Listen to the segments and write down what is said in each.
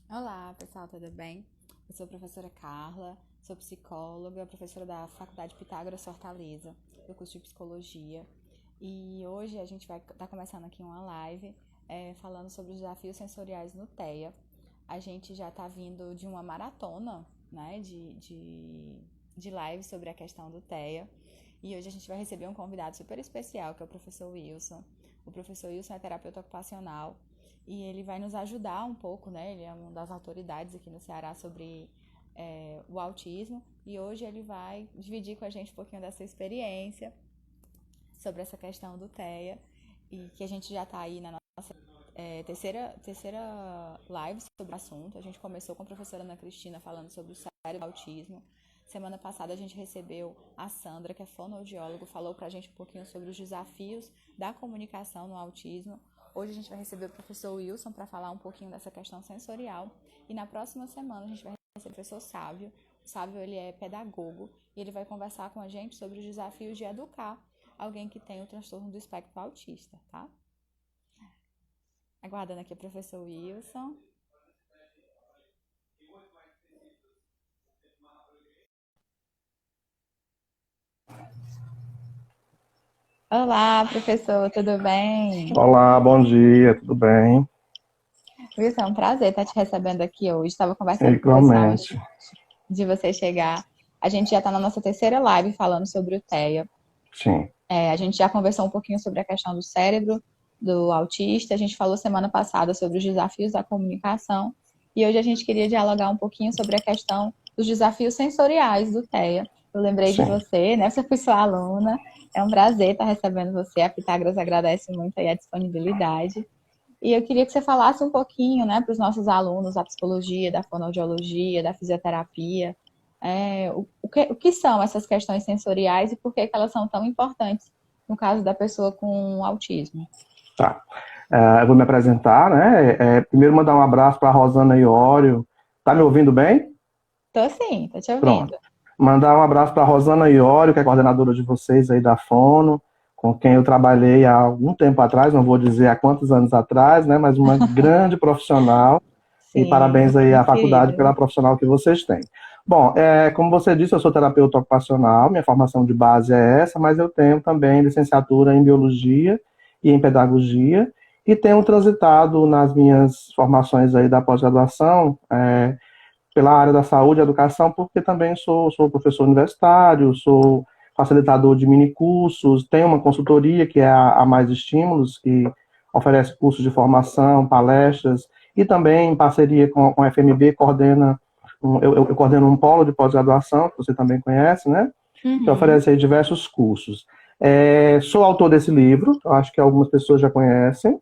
Olá, pessoal, tudo bem? Eu sou a professora Carla, sou psicóloga, professora da Faculdade Pitágoras Fortaleza, do curso de Psicologia. E hoje a gente vai estar começando aqui uma live falando sobre os desafios sensoriais no TEA. A gente já está vindo de uma maratona, né, de live sobre a questão do TEA. E hoje a gente vai receber um convidado super especial, que é o professor Wilson. O professor Wilson é terapeuta ocupacional e ele vai nos ajudar um pouco, né? Ele é uma das autoridades aqui no Ceará sobre o autismo e hoje ele vai dividir com a gente um pouquinho dessa experiência sobre essa questão do TEA e que a gente já está aí na nossa terceira live sobre o assunto. A gente começou com a professora Ana Cristina falando sobre o cérebro do autismo. Semana passada a gente recebeu a Sandra, que é fonoaudiólogo, falou pra gente um pouquinho sobre os desafios da comunicação no autismo. Hoje a gente vai receber o professor Wilson para falar um pouquinho dessa questão sensorial. E na próxima semana a gente vai receber o professor Sávio. O Sávio, ele é pedagogo e ele vai conversar com a gente sobre os desafios de educar alguém que tem o transtorno do espectro autista, tá? Aguardando aqui o professor Wilson. Olá, professor, tudo bem? Olá, bom dia, tudo bem? Wilson, é um prazer estar te recebendo aqui hoje. Estava conversando com o pessoal antes Igualmente, de você chegar. A gente já está na nossa terceira live falando sobre o TEA. sim. A gente já conversou um pouquinho sobre a questão do cérebro do autista. A gente falou semana passada sobre os desafios da comunicação. E hoje a gente queria dialogar um pouquinho sobre a questão dos desafios sensoriais do TEA. Eu lembrei de Sim. você, né? Você foi sua aluna. É um prazer estar recebendo você. A Pitágoras agradece muito aí a disponibilidade. E eu queria que você falasse um pouquinho, né, para os nossos alunos da psicologia, da fonoaudiologia, da fisioterapia, o que são essas questões sensoriais e por que elas são tão importantes no caso da pessoa com autismo. Tá. Eu vou me apresentar, né? Primeiro mandar um abraço para a Rosana Iório. Tá me ouvindo bem? Tô sim, tô te Pronto. ouvindo. Mandar um abraço para a Rosana Iório, que é coordenadora de vocês aí da Fono, com quem eu trabalhei há algum tempo atrás, não vou dizer há quantos anos atrás, né? Mas uma grande profissional. E Sim, parabéns você é aí à muito faculdade querida. pela profissional que vocês têm. Bom, como você disse, eu sou terapeuta ocupacional, minha formação de base é essa, mas eu tenho também licenciatura em biologia e em pedagogia, e tenho transitado nas minhas formações aí da pós-graduação pela área da saúde e educação, porque também sou professor universitário, sou facilitador de minicursos, tenho uma consultoria que é a Mais Estímulos, que oferece cursos de formação, palestras, e também em parceria com a FMB, eu coordeno um polo de pós-graduação, que você também conhece, né? Que Uhum. oferece aí diversos cursos. Sou autor desse livro, acho que algumas pessoas já conhecem,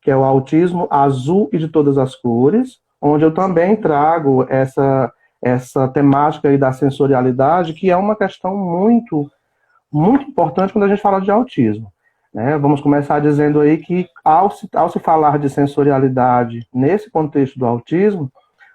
que é o Autismo Azul e de Todas as Cores, onde eu também Sim. trago essa temática aí da sensorialidade, que é uma questão muito importante quando a gente fala de autismo. Né? Vamos começar dizendo aí que, ao se falar de sensorialidade nesse contexto do autismo,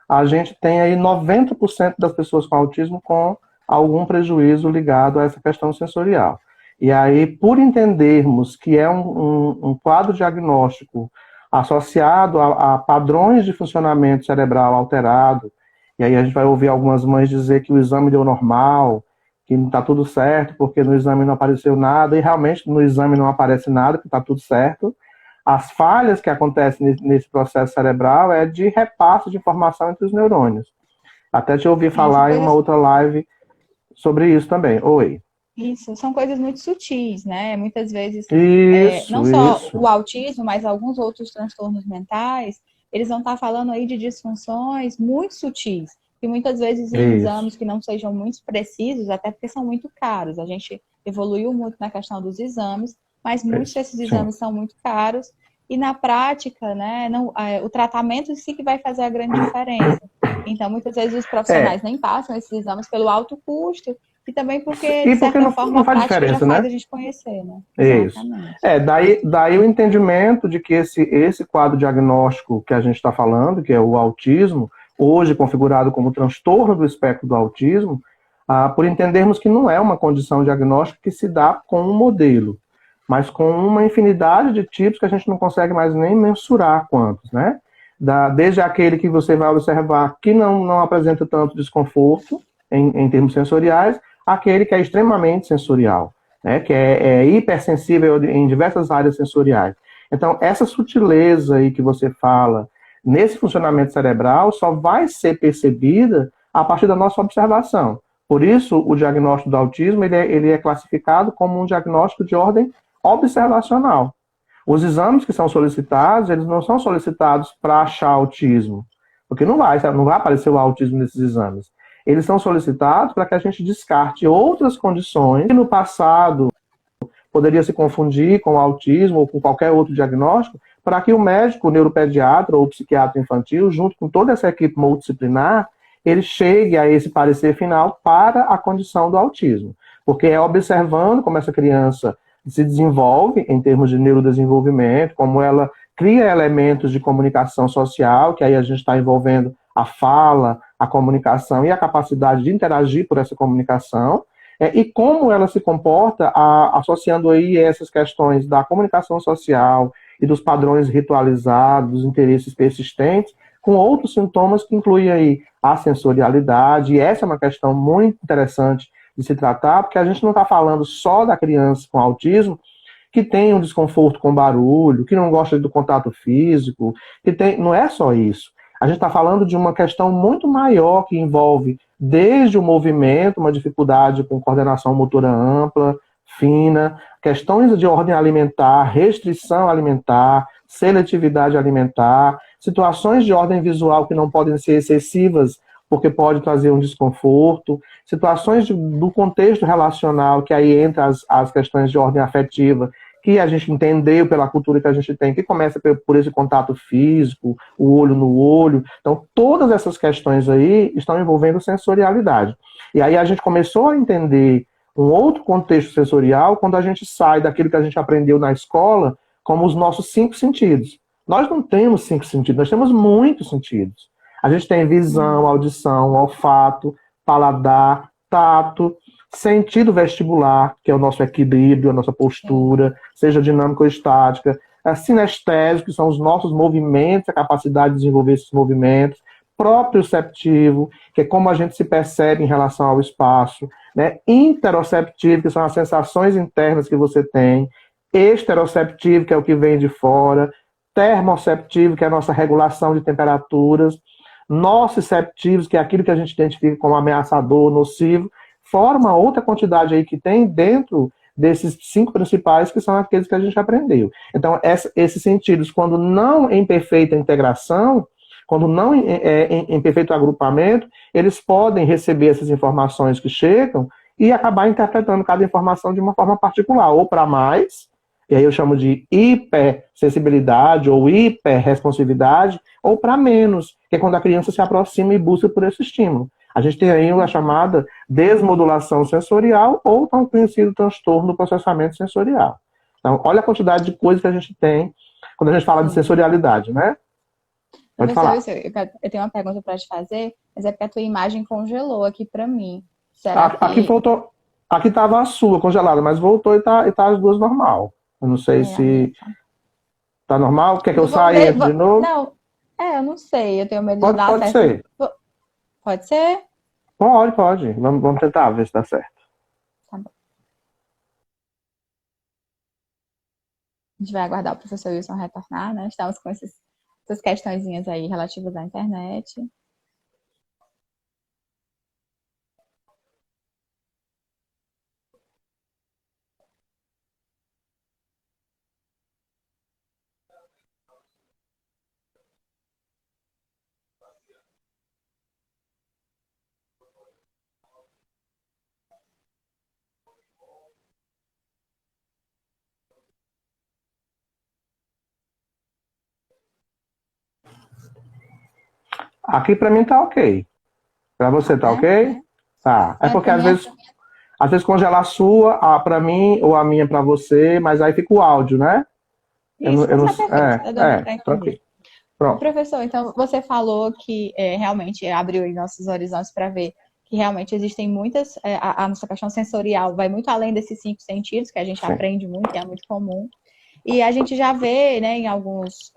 a gente tem aí 90% das pessoas com autismo com algum prejuízo ligado a essa questão sensorial. E aí, por entendermos que é um quadro diagnóstico associado a padrões de funcionamento cerebral alterado, e aí a gente vai ouvir algumas mães dizer que o exame deu normal, que está tudo certo, porque no exame não apareceu nada, e realmente no exame não aparece nada, que está tudo certo. As falhas que acontecem nesse processo cerebral é de repasse de informação entre os neurônios. Até te ouvi Sim, são falar em uma coisas, outra live sobre isso também. Oi. isso, são coisas muito sutis, né? Muitas vezes, não Isso, só isso, o autismo, mas alguns outros transtornos mentais, eles vão estar falando aí de disfunções muito sutis, e muitas vezes em isso. exames que não sejam muito precisos, até porque são muito caros. A gente evoluiu muito na questão dos exames, mas muitos Isso, desses sim. exames são muito caros, e na prática, né, não, o tratamento em si que vai fazer a grande diferença. Então, muitas vezes os profissionais É, nem passam esses exames pelo alto custo e também porque, de e porque certa não, forma, não a faz prática já diferença, faz né? a gente conhecer, né? Isso. Exatamente. Daí o entendimento de que esse quadro diagnóstico que a gente está falando, que é o autismo, hoje configurado como transtorno do espectro do autismo, por entendermos que não é uma condição diagnóstica que se dá com um modelo, mas com uma infinidade de tipos que a gente não consegue mais nem mensurar quantos, né? desde aquele que você vai observar que não apresenta tanto desconforto em termos sensoriais, aquele que é extremamente sensorial, né, que é hipersensível em diversas áreas sensoriais. Então, essa sutileza aí que você fala nesse funcionamento cerebral só vai ser percebida a partir da nossa observação. Por isso, o diagnóstico do autismo ele é classificado como um diagnóstico de ordem observacional. Os exames que são solicitados, eles não são solicitados para achar autismo, porque não vai aparecer o autismo nesses exames. Eles são solicitados para que a gente descarte outras condições que no passado poderia se confundir com o autismo ou com qualquer outro diagnóstico, para que o médico, o neuropediatra ou o psiquiatra infantil, junto com toda essa equipe multidisciplinar, ele chegue a esse parecer final para a condição do autismo. Porque é observando como essa criança se desenvolve em termos de neurodesenvolvimento, como ela cria elementos de comunicação social, que aí a gente está envolvendo a fala, a comunicação e a capacidade de interagir por essa comunicação, e como ela se comporta associando aí essas questões da comunicação social e dos padrões ritualizados, dos interesses persistentes, com outros sintomas que incluem aí a sensorialidade, e essa é uma questão muito interessante de se tratar, porque a gente não está falando só da criança com autismo que tem um desconforto com barulho, que não gosta do contato físico, não é só isso. A gente está falando de uma questão muito maior que envolve desde o movimento, uma dificuldade com coordenação motora ampla, fina, questões de ordem alimentar, restrição alimentar, seletividade alimentar, situações de ordem visual que não podem ser excessivas, porque pode trazer um desconforto, situações do contexto relacional, que aí entra as questões de ordem afetiva, que a gente entendeu pela cultura que a gente tem, que começa por esse contato físico, o olho no olho. Então, todas essas questões aí estão envolvendo sensorialidade. E aí a gente começou a entender um outro contexto sensorial quando a gente sai daquilo que a gente aprendeu na escola como os nossos 5 sentidos. Nós não temos 5 sentidos, nós temos muitos sentidos. A gente tem visão, audição, olfato, paladar, tato, sentido vestibular, que é o nosso equilíbrio, a nossa postura, seja dinâmica ou estática, sinestésico, que são os nossos movimentos, a capacidade de desenvolver esses movimentos, proprioceptivo, que é como a gente se percebe em relação ao espaço, né? Interoceptivo, que são as sensações internas que você tem, exteroceptivo, que é o que vem de fora, termoceptivo, que é a nossa regulação de temperaturas, nociceptivos, que é aquilo que a gente identifica como ameaçador, nocivo, fora uma outra quantidade aí que tem dentro desses 5 principais, que são aqueles que a gente aprendeu. Então, esses sentidos, quando não em perfeita integração, quando não em perfeito agrupamento, eles podem receber essas informações que chegam e acabar interpretando cada informação de uma forma particular, ou para mais, e aí eu chamo de hipersensibilidade ou hiperresponsividade, ou para menos, que é quando a criança se aproxima e busca por esse estímulo. A gente tem aí a chamada desmodulação sensorial, ou tão conhecido transtorno do processamento sensorial. Então, olha a quantidade de coisas que a gente tem quando a gente fala de sensorialidade, né? Pode falar. Eu tenho uma pergunta para te fazer, mas é porque a tua imagem congelou aqui para mim. Será que... Aqui voltou, aqui estava a sua congelada, mas voltou e tá as duas normal. Eu não sei se tá normal. Quer que eu saia e entre de novo? Não, eu não sei. Eu tenho medo de dar pode certo. Ser. Pode ser? Pode. Vamos tentar ver se dá certo. Tá bom. A gente vai aguardar o professor Wilson retornar, né? Estamos com essas questõezinhas aí relativas à internet. Aqui para mim tá ok. Para você tá ok? Tá. É porque às vezes congelar a sua, para mim, ou a minha para você, mas aí fica o áudio, né? Isso, eu não tranquilo. Pronto. Professor, então você falou que realmente abriu aí nossos horizontes para ver que realmente existem muitas, a nossa questão sensorial vai muito além desses 5 sentidos, que a gente aprende muito, que é muito comum. E a gente já vê, né, em alguns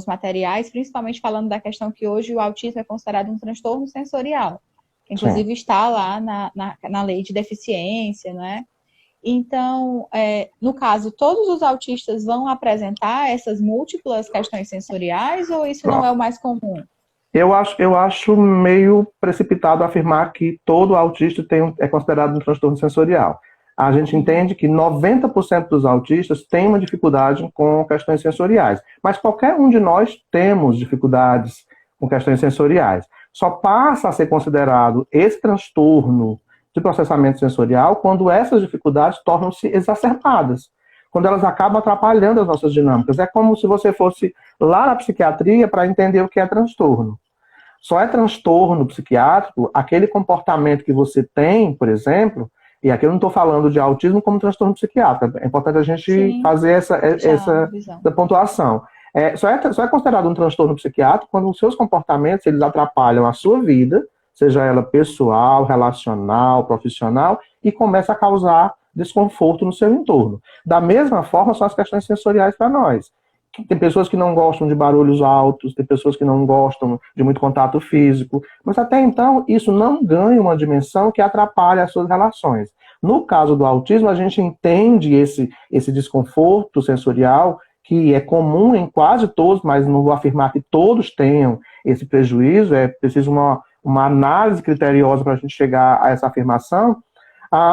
materiais, principalmente falando da questão que hoje o autismo é considerado um transtorno sensorial, que Sim. inclusive está lá na lei de deficiência, né? Então, no caso, todos os autistas vão apresentar essas múltiplas questões sensoriais ou isso não é o mais comum? Eu acho meio precipitado afirmar que todo autista é considerado um transtorno sensorial. A gente Uhum. entende que 90% dos autistas têm uma dificuldade com questões sensoriais, mas qualquer um de nós temos dificuldades com questões sensoriais. Só passa a ser considerado esse transtorno de processamento sensorial quando essas dificuldades tornam-se exacerbadas, quando elas acabam atrapalhando as nossas dinâmicas. É como se você fosse lá na psiquiatria para entender o que é transtorno. Só é transtorno psiquiátrico aquele comportamento que você tem, por exemplo, e aqui eu não estou falando de autismo como transtorno psiquiátrico, é importante a gente Sim, fazer deixar a visão. essa pontuação. Só é considerado um transtorno psiquiátrico quando os seus comportamentos eles atrapalham a sua vida, seja ela pessoal, relacional, profissional, e começa a causar desconforto no seu entorno. Da mesma forma, são as questões sensoriais para nós. Tem pessoas que não gostam de barulhos altos, tem pessoas que não gostam de muito contato físico, mas até então isso não ganha uma dimensão que atrapalha as suas relações. No caso do autismo, a gente entende esse desconforto sensorial, que é comum em quase todos, mas não vou afirmar que todos tenham esse prejuízo, é preciso uma análise criteriosa para a gente chegar a essa afirmação,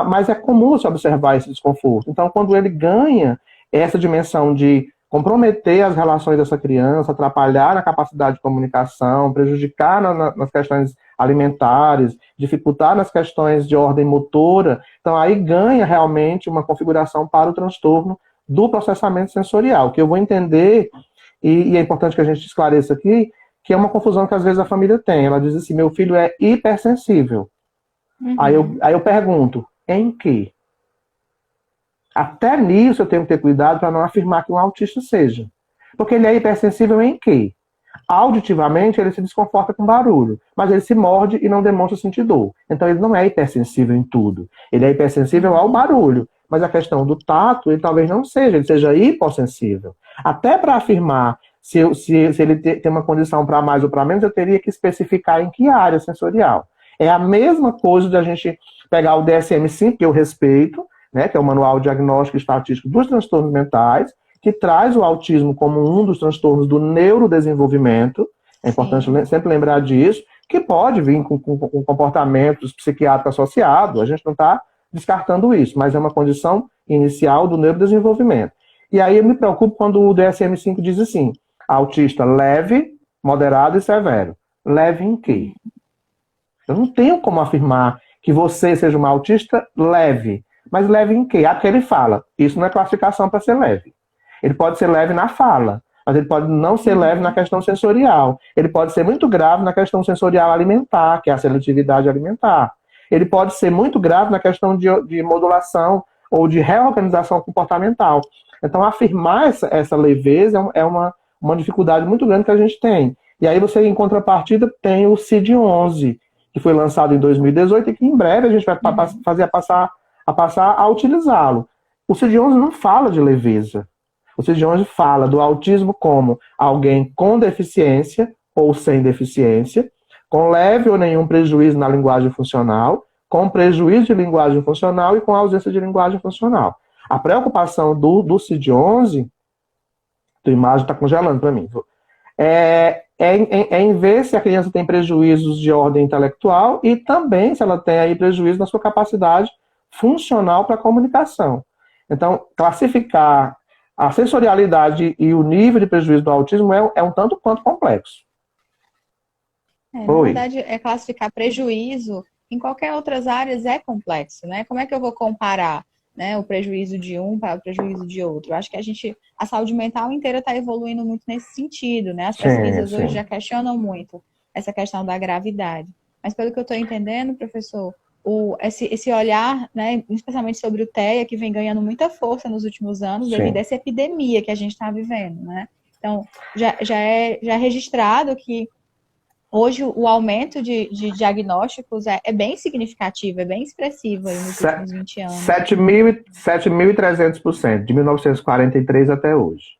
mas é comum se observar esse desconforto. Então, quando ele ganha essa dimensão de comprometer as relações dessa criança, atrapalhar na capacidade de comunicação, prejudicar nas questões alimentares, dificultar nas questões de ordem motora. Então, aí ganha realmente uma configuração para o transtorno do processamento sensorial, que eu vou entender, e é importante que a gente esclareça aqui, que é uma confusão que às vezes a família tem. Ela diz assim: meu filho é hipersensível. Uhum. Aí eu pergunto: em que? Até nisso eu tenho que ter cuidado para não afirmar que um autista seja. Porque ele é hipersensível em quê? Auditivamente, ele se desconforta com barulho, mas ele se morde e não demonstra sentir dor. Então, ele não é hipersensível em tudo. Ele é hipersensível ao Uhum. barulho, mas a questão do tato, ele talvez não seja, ele seja hipossensível. Até para afirmar se ele tem uma condição para mais ou para menos, eu teria que especificar em que área sensorial. É a mesma coisa de a gente pegar o DSM-5, que eu respeito, né, que é o Manual Diagnóstico e Estatístico dos Transtornos Mentais, que traz o autismo como um dos transtornos do neurodesenvolvimento. É importante Sim. sempre lembrar disso, que pode vir com comportamentos psiquiátricos associados, a gente não está descartando isso, mas é uma condição inicial do neurodesenvolvimento. E aí eu me preocupo quando o DSM-5 diz assim: autista leve, moderado e severo. Leve em quê? Eu não tenho como afirmar que você seja uma autista leve. Mas leve em quê? Porque ele fala. Isso não é classificação para ser leve. Ele pode ser leve na fala, mas ele pode não ser leve na Uhum. questão sensorial. Ele pode ser muito grave na questão sensorial alimentar, que é a seletividade alimentar. Ele pode ser muito grave na questão de modulação ou de reorganização comportamental. Então, afirmar essa leveza é uma dificuldade muito grande que a gente tem. E aí você, em contrapartida, tem o CID-11, que foi lançado em 2018 e que em breve a gente vai Uhum. passar a utilizá-lo. O CID-11 não fala de leveza. O CID-11 fala do autismo como alguém com deficiência ou sem deficiência, com leve ou nenhum prejuízo na linguagem funcional, com prejuízo de linguagem funcional e com ausência de linguagem funcional. A preocupação do CID-11, a imagem está congelando para mim, em ver se a criança tem prejuízos de ordem intelectual e também se ela tem aí prejuízo na sua capacidade funcional para a comunicação. Então, classificar a sensorialidade e o nível de prejuízo do autismo é um tanto quanto complexo. Na Oi. verdade, classificar prejuízo em qualquer outras áreas é complexo, né? Como é que eu vou comparar, né, o prejuízo de um para o prejuízo de outro? Eu acho que a saúde mental inteira está evoluindo muito nesse sentido, né? As Sim, pesquisas hoje sim. já questionam muito essa questão da gravidade. Mas pelo que eu estou entendendo, professor, esse olhar, né, especialmente sobre o TEA, que vem ganhando muita força nos últimos anos devido a Sim. essa epidemia que a gente está vivendo, né? Então, já é registrado que hoje o aumento de diagnósticos é bem significativo, é bem expressivo aí nos últimos 20 anos. 7.300%, de 1943 até hoje.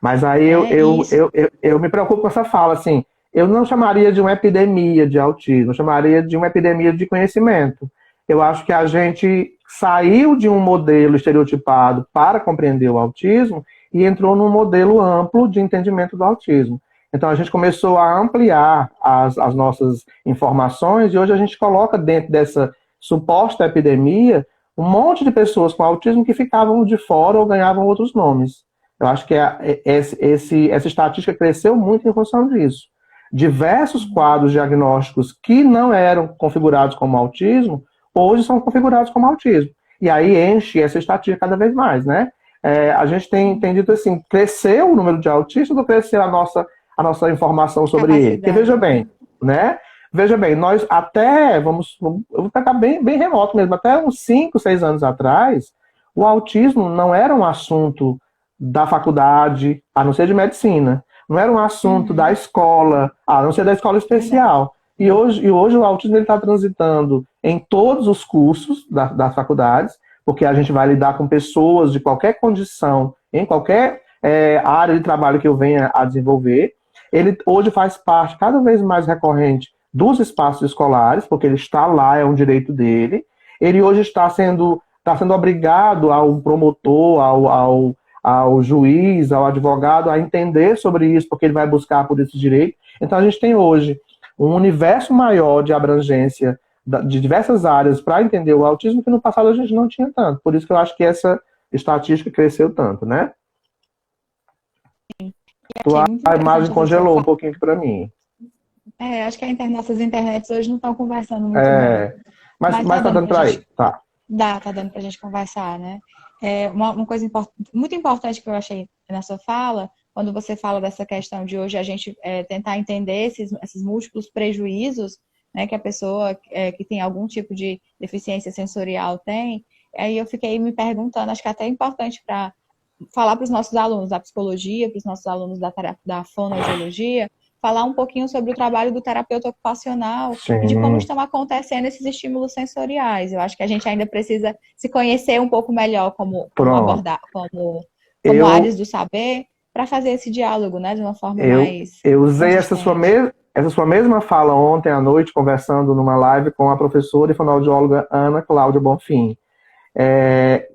Mas aí eu me preocupo com essa fala, assim, eu não chamaria de uma epidemia de autismo, eu chamaria de uma epidemia de conhecimento. Eu acho que a gente saiu de um modelo estereotipado para compreender o autismo e entrou num modelo amplo de entendimento do autismo. Então a gente começou a ampliar as nossas informações e hoje a gente coloca dentro dessa suposta epidemia um monte de pessoas com autismo que ficavam de fora ou ganhavam outros nomes. Eu acho que essa estatística cresceu muito em função disso. Diversos quadros diagnósticos que não eram configurados como autismo, hoje são configurados como autismo. E aí enche essa estatística cada vez mais, né? A gente tem dito assim, cresceu o número de autistas ou cresceu a nossa informação sobre ele? Porque veja bem, né? Veja bem, nós até, eu vou pegar bem remoto mesmo, até uns 5, 6 anos atrás, o autismo não era um assunto da faculdade, a não ser de medicina. Não era um assunto da escola, a não ser da escola especial. E hoje o autismo está transitando em todos os cursos das faculdades, porque a gente vai lidar com pessoas de qualquer condição, em qualquer área de trabalho que eu venha a desenvolver. Ele hoje faz parte cada vez mais recorrente dos espaços escolares, porque ele está lá, é um direito dele. Ele hoje está sendo obrigado ao promotor, ao juiz, ao advogado, a entender sobre isso, porque ele vai buscar por esse direito. Então a gente tem hoje um universo maior de abrangência de diversas áreas para entender o autismo que no passado a gente não tinha tanto. Por isso que eu acho que essa estatística cresceu tanto, né? A imagem congelou um pouquinho para mim. Acho que nossas internets hoje não estão conversando muito bem. Mas tá dando para ir? Tá. Tá dando pra gente conversar, né? Uma coisa muito importante que eu achei na sua fala, quando você fala dessa questão de hoje a gente tentar entender esses múltiplos prejuízos, né, que a pessoa que tem algum tipo de deficiência sensorial tem, aí eu fiquei me perguntando, acho que é até importante para falar para os nossos alunos da psicologia, para os nossos alunos da fonoaudiologia, falar um pouquinho sobre o trabalho do terapeuta ocupacional e de como estão acontecendo esses estímulos sensoriais. Eu acho que a gente ainda precisa se conhecer um pouco melhor como abordar, como áreas do saber, para fazer esse diálogo, né, de uma forma mais... Eu usei essa sua mesma fala ontem à noite, conversando numa live com a professora e fonoaudióloga Ana Cláudia Bonfim.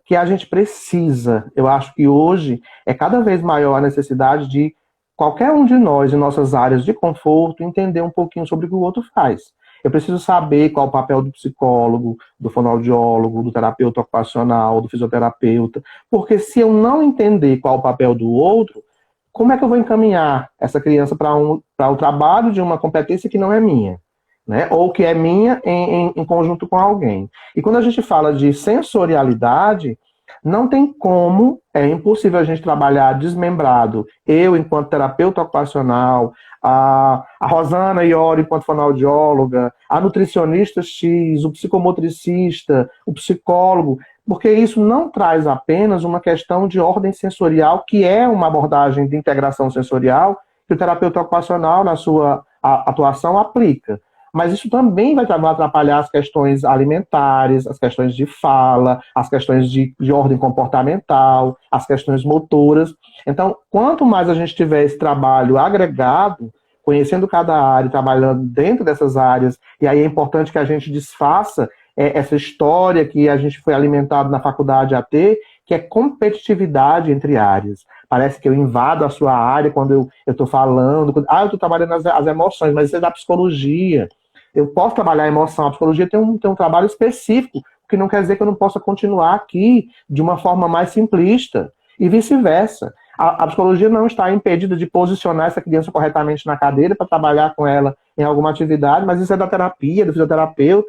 Que a gente precisa, eu acho que hoje é cada vez maior a necessidade de qualquer um de nós, em nossas áreas de conforto, entender um pouquinho sobre o que o outro faz. Eu preciso saber qual é o papel do psicólogo, do fonoaudiólogo, do terapeuta ocupacional, do fisioterapeuta, porque se eu não entender qual é o papel do outro, como é que eu vou encaminhar essa criança para o trabalho de uma competência que não é minha, né? Ou que é minha em conjunto com alguém? E quando a gente fala de sensorialidade, não tem como, é impossível a gente trabalhar desmembrado. Eu, enquanto terapeuta ocupacional, a Rosana Iori, enquanto fonoaudióloga, a nutricionista X, o psicomotricista, o psicólogo, porque isso não traz apenas uma questão de ordem sensorial, que é uma abordagem de integração sensorial que o terapeuta ocupacional, na sua atuação, aplica. Mas isso também vai atrapalhar as questões alimentares, as questões de fala, as questões de ordem comportamental, as questões motoras. Então, quanto mais a gente tiver esse trabalho agregado, conhecendo cada área, trabalhando dentro dessas áreas, e aí é importante que a gente desfaça essa história que a gente foi alimentado na faculdade a ter, que é competitividade entre áreas. Parece que eu invado a sua área quando eu estou falando. Eu estou trabalhando as emoções, mas isso é da psicologia. Eu posso trabalhar a emoção. A psicologia tem um trabalho específico, que não quer dizer que eu não possa continuar aqui de uma forma mais simplista. E vice-versa. A psicologia não está impedida de posicionar essa criança corretamente na cadeira para trabalhar com ela em alguma atividade, mas isso é da terapia, do fisioterapeuta.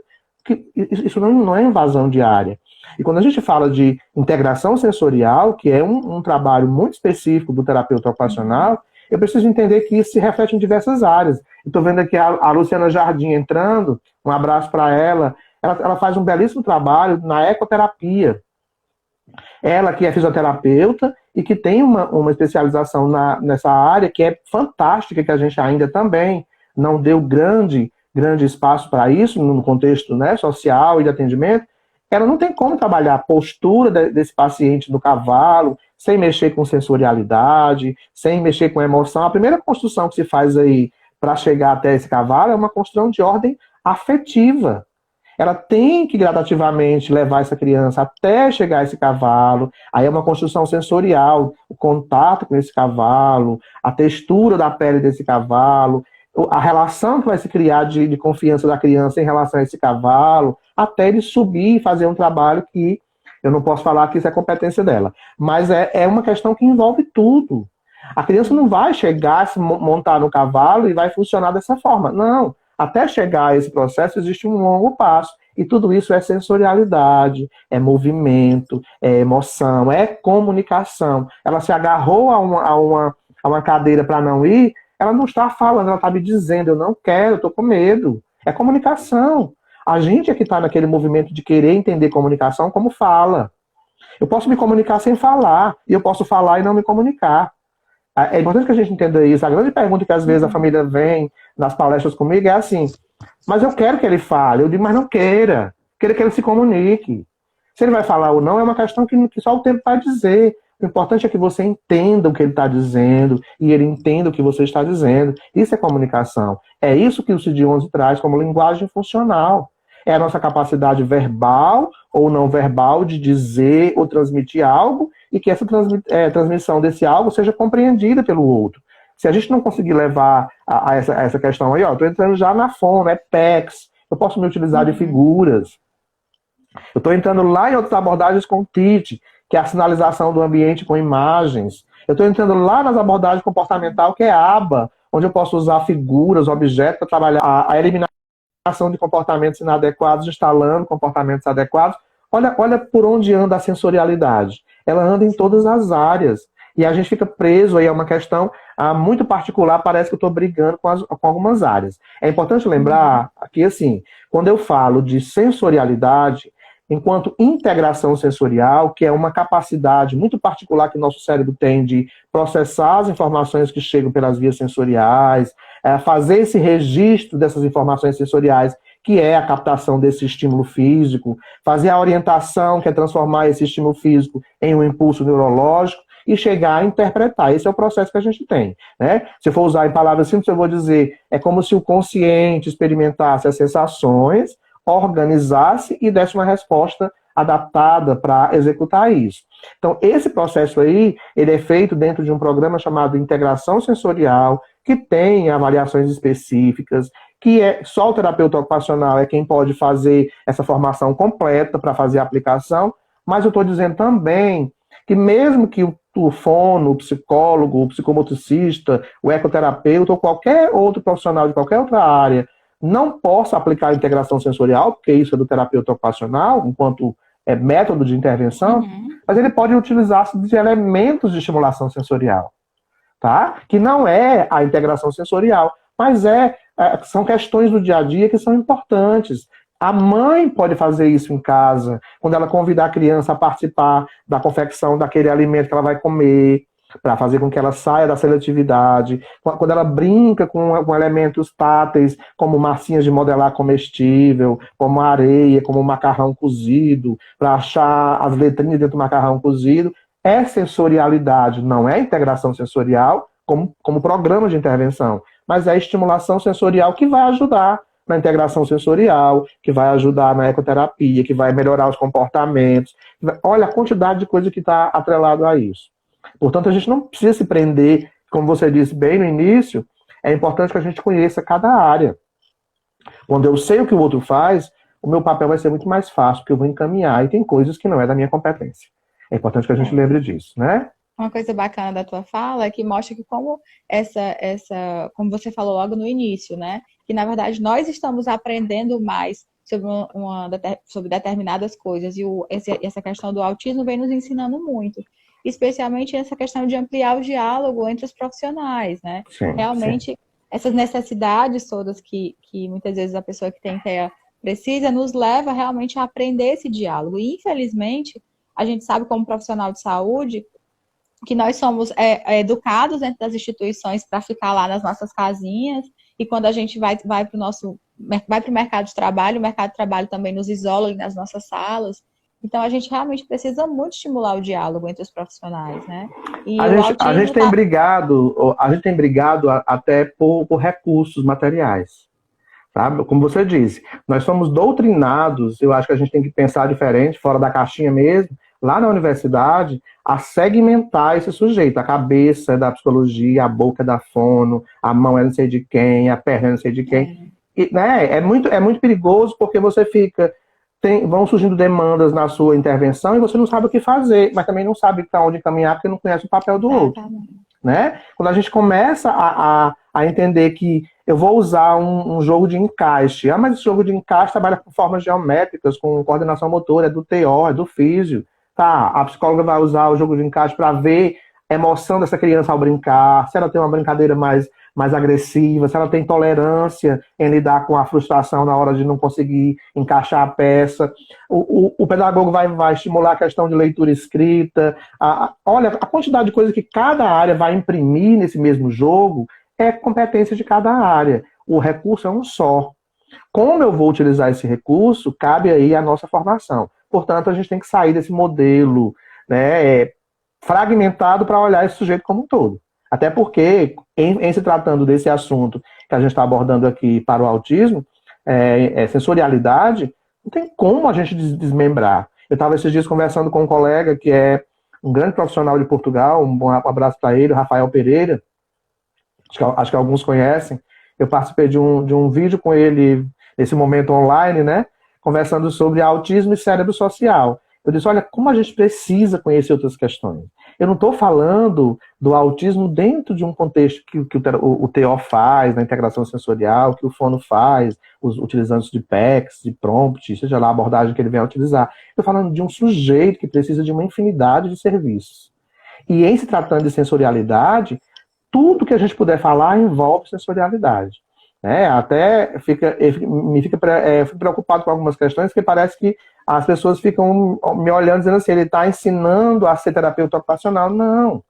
Isso não é invasão de área. E quando a gente fala de integração sensorial, que é um trabalho muito específico do terapeuta ocupacional, eu preciso entender que isso se reflete em diversas áreas. Estou vendo aqui a Luciana Jardim entrando, um abraço para ela. Ela faz um belíssimo trabalho na ecoterapia. Ela que é fisioterapeuta e que tem uma especialização nessa área que é fantástica, que a gente ainda também não deu grande espaço para isso no contexto, né, social e de atendimento, ela não tem como trabalhar a postura desse paciente no cavalo, sem mexer com sensorialidade, sem mexer com emoção. A primeira construção que se faz aí para chegar até esse cavalo é uma construção de ordem afetiva. Ela tem que gradativamente levar essa criança até chegar a esse cavalo. Aí é uma construção sensorial, o contato com esse cavalo, a textura da pele desse cavalo, a relação que vai se criar de confiança da criança em relação a esse cavalo, até ele subir e fazer um trabalho que eu não posso falar que isso é competência dela. Mas é uma questão que envolve tudo. A criança não vai chegar, se montar no cavalo e vai funcionar dessa forma. Não. Até chegar a esse processo existe um longo passo. E tudo isso é sensorialidade, é movimento, é emoção, é comunicação. Ela se agarrou a uma cadeira para não ir, ela não está falando, ela está me dizendo, eu não quero, eu estou com medo. É comunicação. A gente é que está naquele movimento de querer entender comunicação como fala. Eu posso me comunicar sem falar, e eu posso falar e não me comunicar. É importante que a gente entenda isso. A grande pergunta que às vezes a família vem nas palestras comigo é assim, mas eu quero que ele fale. Eu digo, mas não queira. Queira que ele se comunique. Se ele vai falar ou não, é uma questão que só o tempo vai dizer. O importante é que você entenda o que ele está dizendo e ele entenda o que você está dizendo. Isso é comunicação. É isso que o CID-11 traz como linguagem funcional. É a nossa capacidade verbal ou não verbal de dizer ou transmitir algo e que essa transmissão desse algo seja compreendida pelo outro. Se a gente não conseguir levar a essa questão aí, estou entrando já na fono, é PECs, eu posso me utilizar de figuras. Eu estou entrando lá em outras abordagens com TIT, que é a sinalização do ambiente com imagens. Eu estou entrando lá nas abordagens comportamental, que é ABA, onde eu posso usar figuras, objetos, para trabalhar a eliminação de comportamentos inadequados, instalando comportamentos adequados. Olha por onde anda a sensorialidade. Ela anda em todas as áreas. E a gente fica preso aí a uma questão muito particular, parece que eu estou brigando com algumas áreas. É importante lembrar que, assim, quando eu falo de sensorialidade, enquanto integração sensorial, que é uma capacidade muito particular que o nosso cérebro tem de processar as informações que chegam pelas vias sensoriais, fazer esse registro dessas informações sensoriais, que é a captação desse estímulo físico, fazer a orientação, que é transformar esse estímulo físico em um impulso neurológico, e chegar a interpretar. Esse é o processo que a gente tem, né? Se eu for usar em palavras simples, eu vou dizer, é como se o consciente experimentasse as sensações, organizasse e desse uma resposta adaptada para executar isso. Então, esse processo aí, ele é feito dentro de um programa chamado Integração Sensorial, que tem avaliações específicas, que só o terapeuta ocupacional é quem pode fazer essa formação completa para fazer a aplicação, mas eu estou dizendo também que mesmo que o fono, o psicólogo, o psicomotricista, o ecoterapeuta ou qualquer outro profissional de qualquer outra área não possa aplicar a integração sensorial, porque isso é do terapeuta ocupacional, enquanto método de intervenção, mas ele pode utilizar-se de elementos de estimulação sensorial, tá? Que não é a integração sensorial, mas são questões do dia a dia que são importantes. A mãe pode fazer isso em casa, quando ela convidar a criança a participar da confecção daquele alimento que ela vai comer, para fazer com que ela saia da seletividade, quando ela brinca com elementos táteis, como massinhas de modelar comestível, como areia, como macarrão cozido, para achar as letrinhas dentro do macarrão cozido, é sensorialidade, não é integração sensorial como programa de intervenção, mas é estimulação sensorial que vai ajudar na integração sensorial, que vai ajudar na ecoterapia, que vai melhorar os comportamentos. Olha a quantidade de coisa que está atrelado a isso. Portanto, a gente não precisa se prender, como você disse bem no início, é importante que a gente conheça cada área. Quando eu sei o que o outro faz, o meu papel vai ser muito mais fácil, porque eu vou encaminhar, e tem coisas que não é da minha competência. É importante que a gente lembre disso, né? Uma coisa bacana da tua fala é que mostra que como como você falou logo no início, né? Que na verdade nós estamos aprendendo mais sobre determinadas coisas e essa questão do autismo vem nos ensinando muito, especialmente essa questão de ampliar o diálogo entre os profissionais, né? Sim, realmente sim. essas necessidades todas que muitas vezes a pessoa que tem TEA precisa nos leva realmente a aprender esse diálogo. E infelizmente a gente sabe como profissional de saúde que nós somos educados dentro das instituições para ficar lá nas nossas casinhas e quando a gente vai para o mercado de trabalho, o mercado de trabalho também nos isola ali nas nossas salas. Então, a gente realmente precisa muito estimular o diálogo entre os profissionais, né? E o A gente autismo tem brigado, até por recursos materiais. Sabe? Como você disse, nós somos doutrinados, eu acho que a gente tem que pensar diferente, fora da caixinha mesmo, lá na universidade, a segmentar esse sujeito. A cabeça é da psicologia, a boca é da fono, a mão é não sei de quem, a perna é não sei de quem. E, né, é muito perigoso porque você fica... vão surgindo demandas na sua intervenção e você não sabe o que fazer, mas também não sabe para onde caminhar porque não conhece o papel do outro. Né? Quando a gente começa a entender que eu vou usar um jogo de encaixe, mas esse jogo de encaixe trabalha com formas geométricas, com coordenação motora, é do TO, é do físio. Tá, a psicóloga vai usar o jogo de encaixe para ver a emoção dessa criança ao brincar, se ela tem uma brincadeira mais agressiva, se ela tem tolerância em lidar com a frustração na hora de não conseguir encaixar a peça. O pedagogo vai estimular a questão de leitura escrita. Olha, a quantidade de coisa que cada área vai imprimir nesse mesmo jogo é competência de cada área. O recurso é um só. Como eu vou utilizar esse recurso, cabe aí a nossa formação. Portanto, a gente tem que sair desse modelo, né, fragmentado para olhar esse sujeito como um todo. Até porque, em se tratando desse assunto que a gente está abordando aqui para o autismo, sensorialidade, não tem como a gente desmembrar. Eu estava esses dias conversando com um colega que é um grande profissional de Portugal, um bom abraço para ele, o Rafael Pereira, acho que alguns conhecem. Eu participei de um vídeo com ele, nesse momento online, né, conversando sobre autismo e cérebro social. Eu disse, olha, como a gente precisa conhecer outras questões. Eu não estou falando do autismo dentro de um contexto que o TO faz, na integração sensorial, que o fono faz, os utilizantes de PECs, de prompt, seja lá a abordagem que ele venha a utilizar. Estou falando de um sujeito que precisa de uma infinidade de serviços. E em se tratando de sensorialidade, tudo que a gente puder falar envolve sensorialidade. Até eu fico preocupado com algumas questões, porque parece que as pessoas ficam me olhando dizendo assim, ele está ensinando a ser terapeuta ocupacional. Não.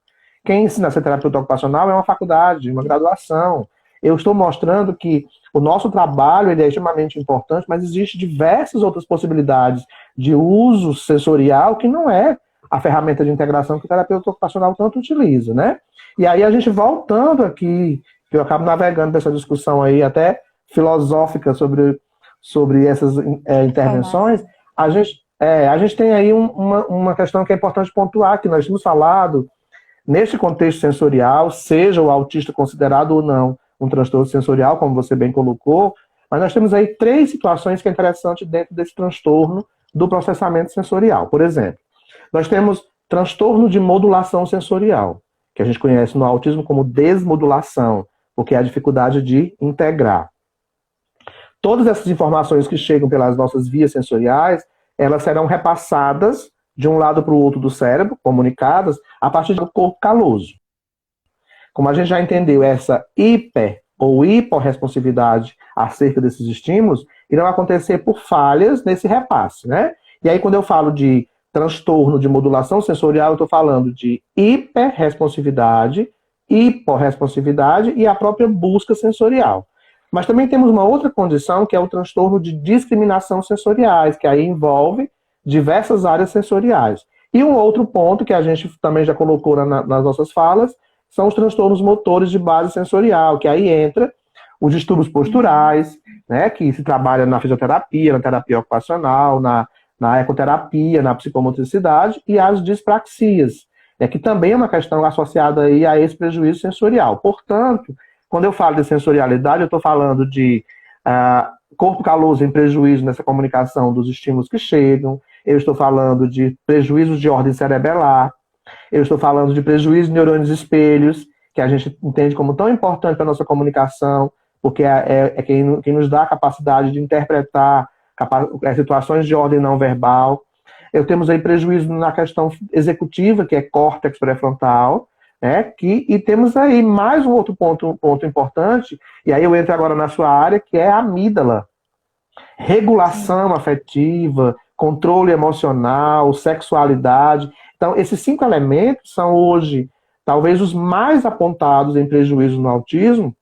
Quem ensina a ser terapeuta ocupacional é uma faculdade, uma graduação. Eu estou mostrando que o nosso trabalho ele é extremamente importante, mas existe diversas outras possibilidades de uso sensorial que não é a ferramenta de integração que o terapeuta ocupacional tanto utiliza, né? E aí a gente voltando aqui, que eu acabo navegando nessa discussão aí até filosófica sobre essas intervenções, a gente tem aí uma questão que é importante pontuar, que nós temos falado, neste contexto sensorial, seja o autista considerado ou não um transtorno sensorial, como você bem colocou, mas nós temos aí 3 situações que é interessante dentro desse transtorno do processamento sensorial. Por exemplo, nós temos transtorno de modulação sensorial, que a gente conhece no autismo como desmodulação, porque é a dificuldade de integrar. Todas essas informações que chegam pelas nossas vias sensoriais, elas serão repassadas de um lado para o outro do cérebro, comunicadas, a partir do corpo caloso. Como a gente já entendeu essa hiper ou hiporresponsividade acerca desses estímulos, irão acontecer por falhas nesse repasse, né? E aí, quando eu falo de transtorno de modulação sensorial, eu estou falando de hiperresponsividade, hiporresponsividade e a própria busca sensorial. Mas também temos uma outra condição, que é o transtorno de discriminação sensoriais, que aí envolve diversas áreas sensoriais. E um outro ponto que a gente também já colocou nas nossas falas, são os transtornos motores de base sensorial, que aí entra os distúrbios posturais, né, que se trabalha na fisioterapia, na terapia ocupacional, na ecoterapia, na psicomotricidade, e as dispraxias, que também é uma questão associada aí a esse prejuízo sensorial. Portanto, quando eu falo de sensorialidade, eu estou falando de corpo caloso em prejuízo nessa comunicação dos estímulos que chegam, eu estou falando de prejuízos de ordem cerebelar, eu estou falando de prejuízo de neurônios espelhos, que a gente entende como tão importante para a nossa comunicação, porque é quem nos dá a capacidade de interpretar situações de ordem não verbal. Eu temos aí prejuízo na questão executiva, que é córtex pré-frontal, né? E temos aí mais um outro ponto importante, e aí eu entro agora na sua área, que é a amígdala. Regulação afetiva, controle emocional, sexualidade. Então, esses 5 elementos são hoje talvez os mais apontados em prejuízo no autismo,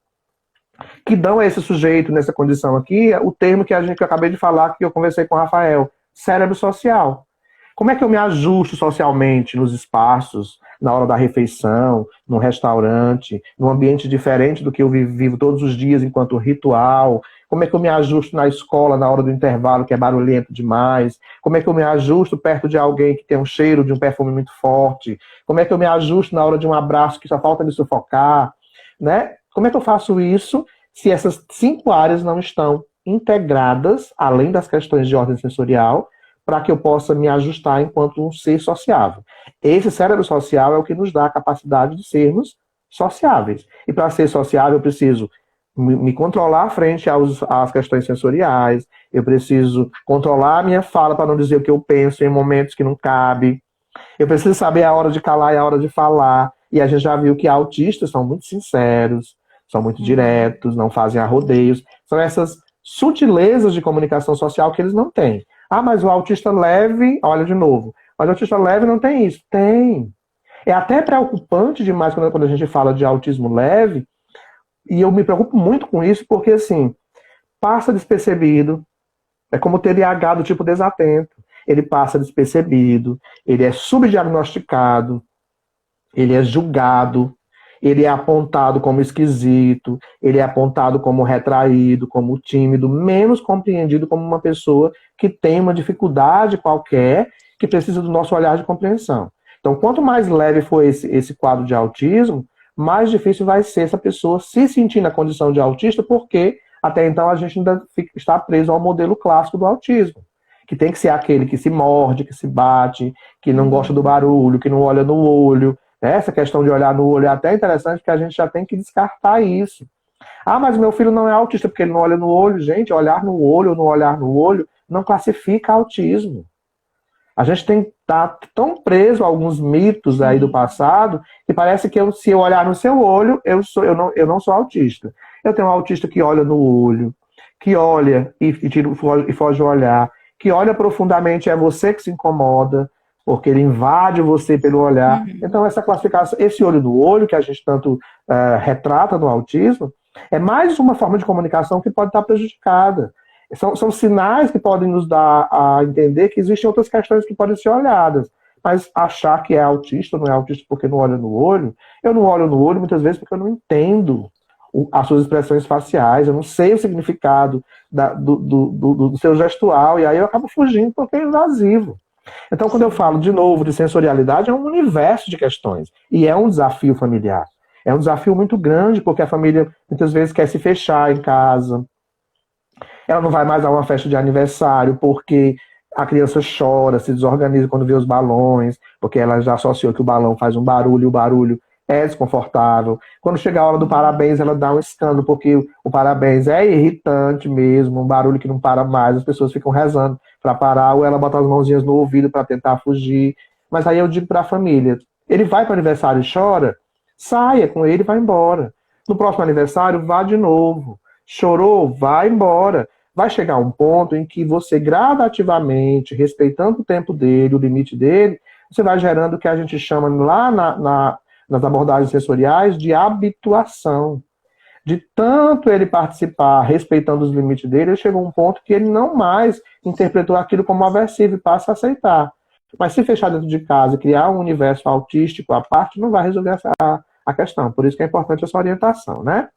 que dão a esse sujeito nessa condição aqui o termo que que eu acabei de falar, que eu conversei com o Rafael, cérebro social. Como é que eu me ajusto socialmente nos espaços, na hora da refeição, num restaurante, num ambiente diferente do que eu vivo todos os dias enquanto ritual? Como é que eu me ajusto na escola, na hora do intervalo, que é barulhento demais? Como é que eu me ajusto perto de alguém que tem um cheiro de um perfume muito forte? Como é que eu me ajusto na hora de um abraço que só falta me sufocar? Né? Como é que eu faço isso se essas 5 áreas não estão integradas, além das questões de ordem sensorial, para que eu possa me ajustar enquanto um ser sociável? Esse cérebro social é o que nos dá a capacidade de sermos sociáveis. E para ser sociável, eu preciso me controlar frente às questões sensoriais, eu preciso controlar a minha fala para não dizer o que eu penso em momentos que não cabe, eu preciso saber a hora de calar e a hora de falar. E a gente já viu que autistas são muito sinceros, são muito diretos, não fazem arrodeios. São essas sutilezas de comunicação social que eles não têm. Ah, mas o autista leve, olha de novo, mas o autista leve não tem isso. Tem. É até preocupante demais quando a gente fala de autismo leve, e eu me preocupo muito com isso, porque assim, passa despercebido, é como o TDAH do tipo desatento. Ele passa despercebido, ele é subdiagnosticado, ele é julgado, ele é apontado como esquisito, ele é apontado como retraído, como tímido, menos compreendido como uma pessoa que tem uma dificuldade qualquer, que precisa do nosso olhar de compreensão. Então, quanto mais leve for esse quadro de autismo, mais difícil vai ser essa pessoa se sentir na condição de autista, porque até então a gente ainda está preso ao modelo clássico do autismo, que tem que ser aquele que se morde, que se bate, que não gosta do barulho, que não olha no olho. Essa questão de olhar no olho é até interessante, porque a gente já tem que descartar isso. Ah, mas meu filho não é autista porque ele não olha no olho. Gente, olhar no olho ou não olhar no olho não classifica autismo. A gente tem que estar tão preso a alguns mitos aí do passado que parece que se eu olhar no seu olho, eu não sou autista. Eu tenho um autista que olha no olho, que olha e foge o olhar, que olha profundamente, é você que se incomoda, porque ele invade você pelo olhar. Então, essa classificação, esse olho no olho, que a gente tanto retrata no autismo, é mais uma forma de comunicação que pode estar prejudicada. São sinais que podem nos dar a entender que existem outras questões que podem ser olhadas. Mas achar que é autista ou não é autista porque não olha no olho, eu não olho no olho muitas vezes porque eu não entendo as suas expressões faciais, eu não sei o significado do seu gestual, e aí eu acabo fugindo porque é invasivo. Então, quando eu falo de novo de sensorialidade, é um universo de questões. E é um desafio familiar. É um desafio muito grande, porque a família muitas vezes quer se fechar em casa. Ela não vai mais a uma festa de aniversário porque a criança chora, se desorganiza quando vê os balões, porque ela já associou que o balão faz um barulho e o barulho é desconfortável. Quando chega a hora do parabéns, ela dá um escândalo, porque o parabéns é irritante mesmo, um barulho que não para mais, as pessoas ficam rezando para parar, ou ela bota as mãozinhas no ouvido para tentar fugir. Mas aí eu digo para a família, ele vai para o aniversário e chora, saia com ele e vai embora. No próximo aniversário, vá de novo. Chorou, vai embora. Vai chegar um ponto em que você gradativamente, respeitando o tempo dele, o limite dele, você vai gerando o que a gente chama lá nas abordagens sensoriais de habituação. De tanto ele participar, respeitando os limites dele, ele chegou a um ponto que ele não mais interpretou aquilo como aversivo e passa a aceitar. Mas se fechar dentro de casa e criar um universo autístico à parte, não vai resolver a questão. Por isso que é importante essa orientação, né?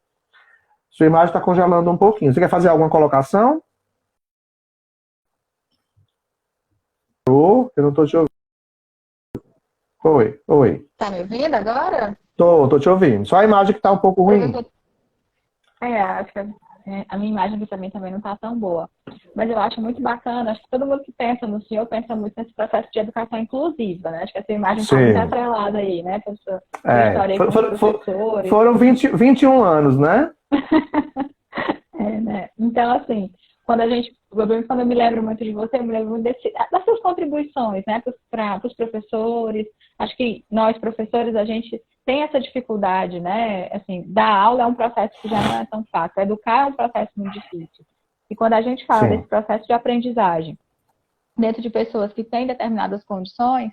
Sua imagem está congelando um pouquinho. Você quer fazer alguma colocação? Eu não estou te ouvindo. Oi, oi. Tá me ouvindo agora? Tô te ouvindo. Só a imagem que está um pouco ruim. Acho que a minha imagem aqui também não está tão boa. Mas eu acho muito bacana, acho que todo mundo que pensa no senhor pensa muito nesse processo de educação inclusiva, né? Acho que essa imagem está muito atrelada aí, né? Foram 21 anos, né? Né? Então, assim, quando eu me lembro muito de você, eu me lembro muito das suas contribuições, né, para os professores. Acho que nós, professores, a gente tem essa dificuldade, né? Assim, dar aula é um processo que já não é tão fácil. Educar é um processo muito difícil. E quando a gente fala desse processo de aprendizagem dentro de pessoas que têm determinadas condições,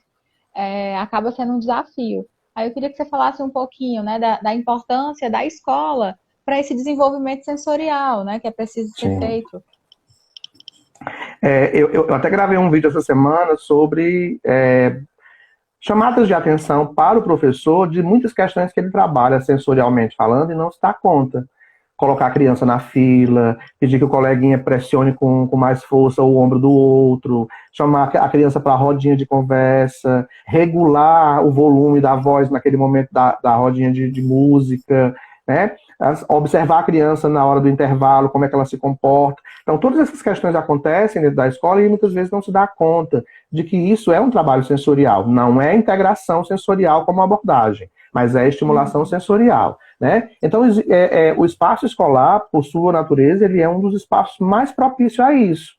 acaba sendo um desafio. Aí eu queria que você falasse um pouquinho, né, da importância da escola para esse desenvolvimento sensorial, né, que é preciso ser Sim. feito. Eu até gravei um vídeo essa semana sobre chamadas de atenção para o professor de muitas questões que ele trabalha sensorialmente falando e não se dá conta. Colocar a criança na fila, pedir que o coleguinha pressione com mais força o ombro do outro, chamar a criança para a rodinha de conversa, regular o volume da voz naquele momento da rodinha de música, né? Observar a criança na hora do intervalo, como é que ela se comporta. Então, todas essas questões acontecem dentro da escola e muitas vezes não se dá conta de que isso é um trabalho sensorial, não é integração sensorial como abordagem, mas é estimulação sensorial, né? Então, o espaço escolar, por sua natureza, ele é um dos espaços mais propícios a isso,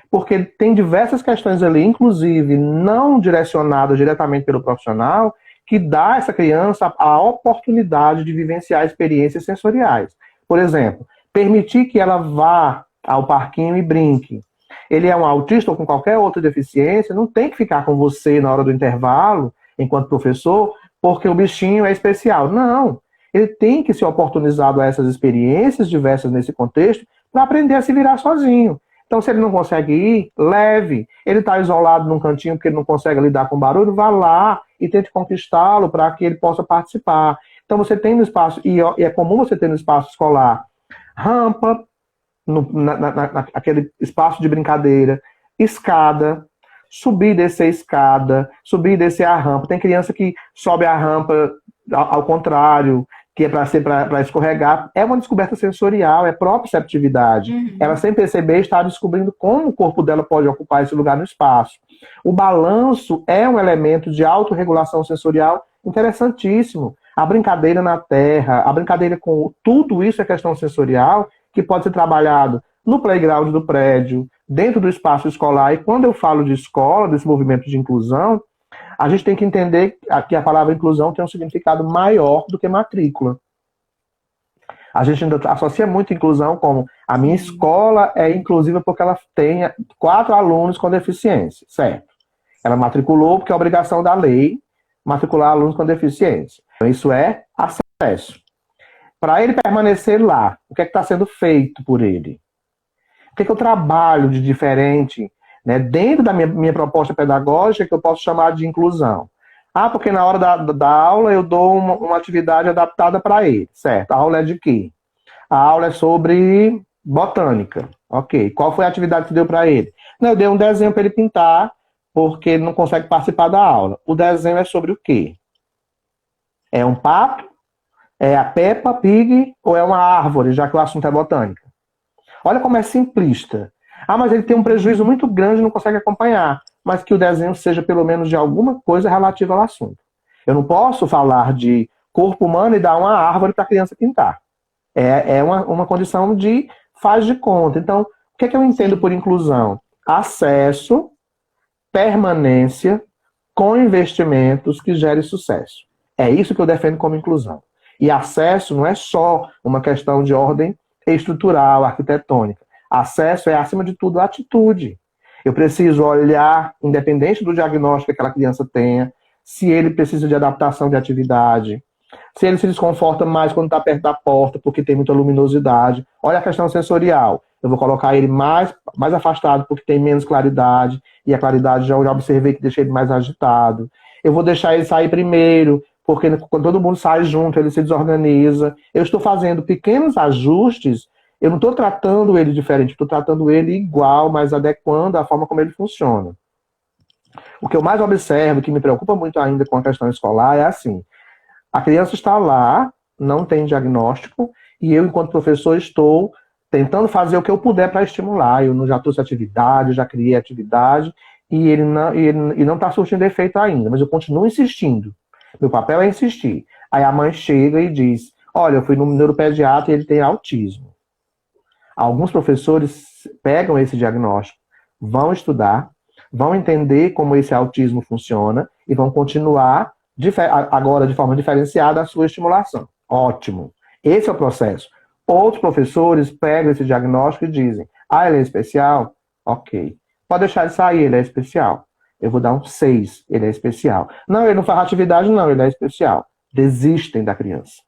porque tem diversas questões ali, inclusive não direcionadas diretamente pelo profissional, que dá a essa criança a oportunidade de vivenciar experiências sensoriais. Por exemplo, permitir que ela vá ao parquinho e brinque. Ele é um autista ou com qualquer outra deficiência, não tem que ficar com você na hora do intervalo, enquanto professor, porque o bichinho é especial. Não. Ele tem que ser oportunizado a essas experiências diversas nesse contexto para aprender a se virar sozinho. Então, se ele não consegue ir, leve. Ele está isolado num cantinho porque ele não consegue lidar com barulho, vá lá e tente conquistá-lo para que ele possa participar. Então, você tem no espaço, e é comum você ter no espaço escolar, rampa, naquele espaço de brincadeira, escada, subir e descer a escada, subir e descer a rampa. Tem criança que sobe a rampa ao contrário, que é para escorregar. É uma descoberta sensorial, é proprioceptividade. Ela, sem perceber, está descobrindo como o corpo dela pode ocupar esse lugar no espaço. O balanço é um elemento de autorregulação sensorial interessantíssimo. A brincadeira na terra, a brincadeira com tudo isso é questão sensorial que pode ser trabalhado no playground do prédio, dentro do espaço escolar. E quando eu falo de escola, desse movimento de inclusão, a gente tem que entender que a palavra inclusão tem um significado maior do que matrícula. A gente ainda associa muito inclusão como a minha escola é inclusiva porque ela tem 4 alunos com deficiência, certo? Ela matriculou porque é obrigação da lei matricular alunos com deficiência. Então, isso é acesso. Para ele permanecer lá, o que é que está sendo feito por ele? O que é que eu trabalho de diferente, né, dentro da minha proposta pedagógica que eu posso chamar de inclusão? Ah, porque na hora da aula eu dou uma atividade adaptada para ele, certo? A aula é de quê? A aula é sobre botânica. Ok. Qual foi a atividade que deu para ele? Não, eu dei um desenho para ele pintar, porque ele não consegue participar da aula. O desenho é sobre o quê? É um pato? É a Peppa Pig ou é uma árvore, já que o assunto é botânica? Olha como é simplista. Ah, mas ele tem um prejuízo muito grande e não consegue acompanhar. Mas que o desenho seja pelo menos de alguma coisa relativa ao assunto. Eu não posso falar de corpo humano e dar uma árvore para a criança pintar. É uma condição de faz de conta. Então, o que é que eu entendo por inclusão? Acesso, permanência, com investimentos que gerem sucesso. É isso que eu defendo como inclusão. E acesso não é só uma questão de ordem estrutural, arquitetônica. Acesso é, acima de tudo, atitude. Eu preciso olhar, independente do diagnóstico que aquela criança tenha, se ele precisa de adaptação de atividade, se ele se desconforta mais quando está perto da porta, porque tem muita luminosidade. Olha a questão sensorial. Eu vou colocar ele mais afastado, porque tem menos claridade, e a claridade já observei que deixa ele mais agitado. Eu vou deixar ele sair primeiro, porque quando todo mundo sai junto, ele se desorganiza. Eu estou fazendo pequenos ajustes, eu não estou tratando ele diferente, estou tratando ele igual, mas adequando a forma como ele funciona. O que eu mais observo, que me preocupa muito ainda com a questão escolar, é assim: a criança está lá, não tem diagnóstico, e eu, enquanto professor, estou tentando fazer o que eu puder para estimular. Eu já trouxe atividade, já criei atividade, e ele não está surtindo efeito ainda, mas eu continuo insistindo. Meu papel é insistir. Aí a mãe chega e diz: olha, eu fui no neuropediatra e ele tem autismo. Alguns professores pegam esse diagnóstico, vão estudar, vão entender como esse autismo funciona e vão continuar agora de forma diferenciada a sua estimulação. Ótimo. Esse é o processo. Outros professores pegam esse diagnóstico e dizem: ah, ele é especial? Ok. Pode deixar ele sair, ele é especial. Eu vou dar um 6, ele é especial. Não, ele não faz atividade, não, ele é especial. Desistem da criança.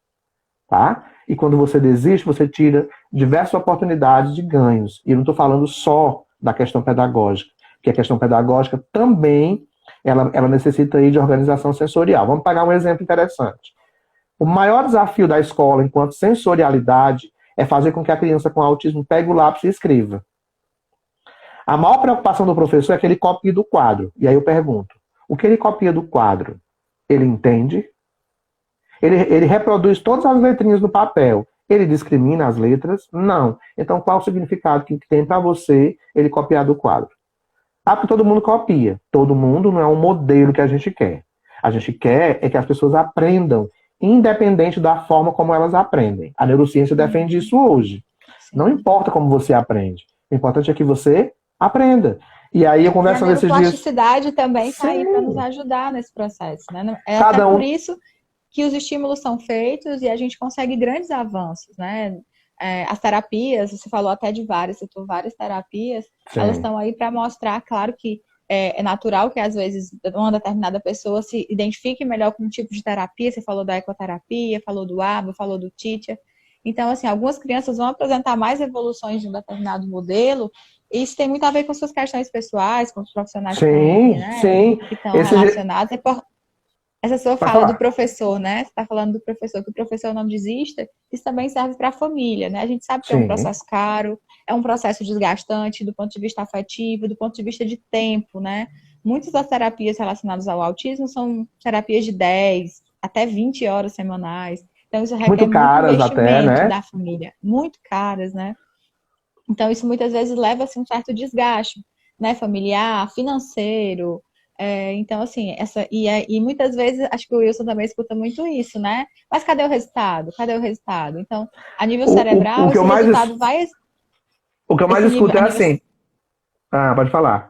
Tá? E quando você desiste, você tira diversas oportunidades de ganhos. E eu não estou falando só da questão pedagógica, que a questão pedagógica também ela necessita aí de organização sensorial. Vamos pegar um exemplo interessante. O maior desafio da escola, enquanto sensorialidade, é fazer com que a criança com autismo pegue o lápis e escreva. A maior preocupação do professor é que ele copie do quadro. E aí eu pergunto, o que ele copia do quadro? Ele entende? Ele reproduz todas as letrinhas no papel. Ele discrimina as letras? Não. Então, qual o significado que tem para você ele copiar do quadro? Ah, porque todo mundo copia. Todo mundo não é um modelo que a gente quer. A gente quer é que as pessoas aprendam, independente da forma como elas aprendem. A neurociência defende isso hoje. Não importa como você aprende. O importante é que você aprenda. E aí eu converso nesses dias... A neuroplasticidade também está aí para nos ajudar nesse processo, né? É Cada até por isso que os estímulos são feitos e a gente consegue grandes avanços, né? As terapias, você falou até de várias, citou várias terapias, elas estão aí para mostrar, claro que é natural que às vezes uma determinada pessoa se identifique melhor com um tipo de terapia, você falou da ecoterapia, falou do ABA, falou do Teacher. Então, assim, algumas crianças vão apresentar mais evoluções de um determinado modelo, e isso tem muito a ver com suas questões pessoais, com os profissionais que estão relacionados. Essa sua fala do professor, né? Você está falando do professor, que o professor não desista, isso também serve para a família, né? A gente sabe que é um processo caro, é um processo desgastante do ponto de vista afetivo, do ponto de vista de tempo, né? Muitas das terapias relacionadas ao autismo são terapias de 10 até 20 horas semanais. Então, isso requer muito investimento da família. Muito caras, né? Então, isso muitas vezes leva assim, um certo desgaste, né? Familiar, financeiro. Então, assim, e muitas vezes, acho que o Wilson também escuta muito isso, né? Mas cadê o resultado? Cadê o resultado? Então, a nível cerebral, esse resultado vai... O que eu mais escuto é assim... Ah, pode falar.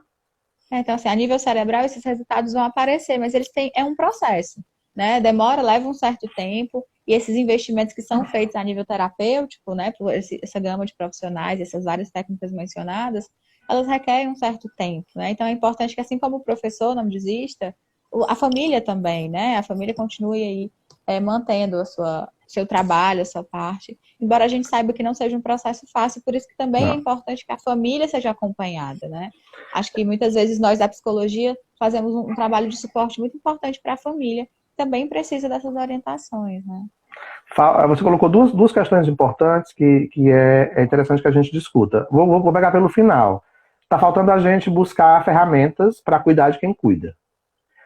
Então, assim, a nível cerebral, esses resultados vão aparecer, mas é um processo, né? Demora, leva um certo tempo, e esses investimentos que são feitos a nível terapêutico, né? Por essa gama de profissionais, essas várias técnicas mencionadas, elas requerem um certo tempo, né? Então é importante que, assim como o professor não desista, a família também, né? A família continue aí mantendo seu trabalho, a sua parte, embora a gente saiba que não seja um processo fácil, por isso que também é importante que a família seja acompanhada, né? Acho que muitas vezes nós da psicologia fazemos um trabalho de suporte muito importante para a família, que também precisa dessas orientações, né? Você colocou duas questões importantes que é interessante que a gente discuta. Vou pegar pelo final. Está faltando a gente buscar ferramentas para cuidar de quem cuida.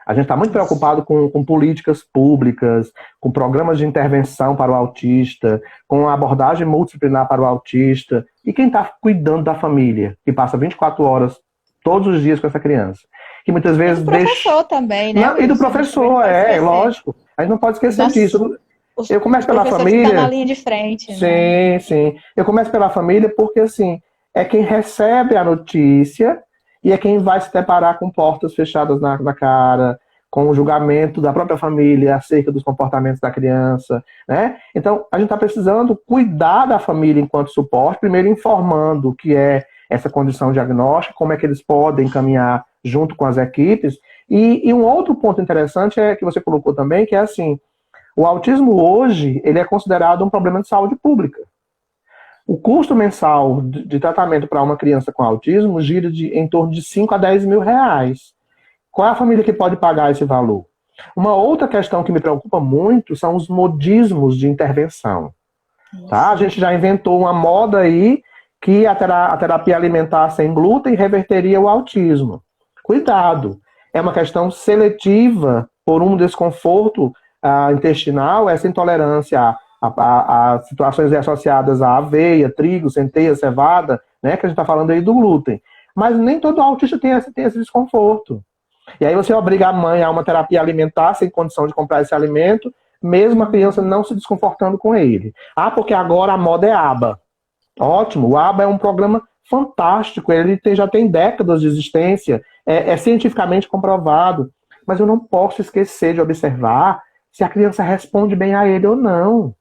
A gente está muito preocupado com políticas públicas, com programas de intervenção para o autista, com abordagem multidisciplinar para o autista. E quem está cuidando da família, que passa 24 horas todos os dias com essa criança? Que muitas vezes e do professor também, né? Não, e do professor, lógico. A gente não pode esquecer disso. Eu começo pela família. Estão na linha de frente, sim, né? Sim. Eu começo pela família porque, assim, é quem recebe a notícia e é quem vai se deparar com portas fechadas na cara, com o julgamento da própria família acerca dos comportamentos da criança, né? Então, a gente está precisando cuidar da família enquanto suporte, primeiro informando o que é essa condição diagnóstica, como é que eles podem caminhar junto com as equipes. E um outro ponto interessante é que você colocou também, que é assim, o autismo hoje, ele é considerado um problema de saúde pública. O custo mensal de tratamento para uma criança com autismo gira em torno de 5 a 10 mil reais. Qual é a família que pode pagar esse valor? Uma outra questão que me preocupa muito são os modismos de intervenção. Tá? A gente já inventou uma moda aí que a terapia alimentar sem glúten reverteria o autismo. Cuidado, é uma questão seletiva por um desconforto intestinal, essa intolerância a situações associadas à aveia, trigo, centeia, cevada, né, que a gente está falando aí do glúten. Mas nem todo autista tem esse desconforto. E aí você obriga a mãe a uma terapia alimentar sem condição de comprar esse alimento, mesmo a criança não se desconfortando com ele. Ah, porque agora a moda é ABA. Ótimo, o ABA é um programa fantástico, ele já tem décadas de existência, é cientificamente comprovado. Mas eu não posso esquecer de observar se a criança responde bem a ele ou não.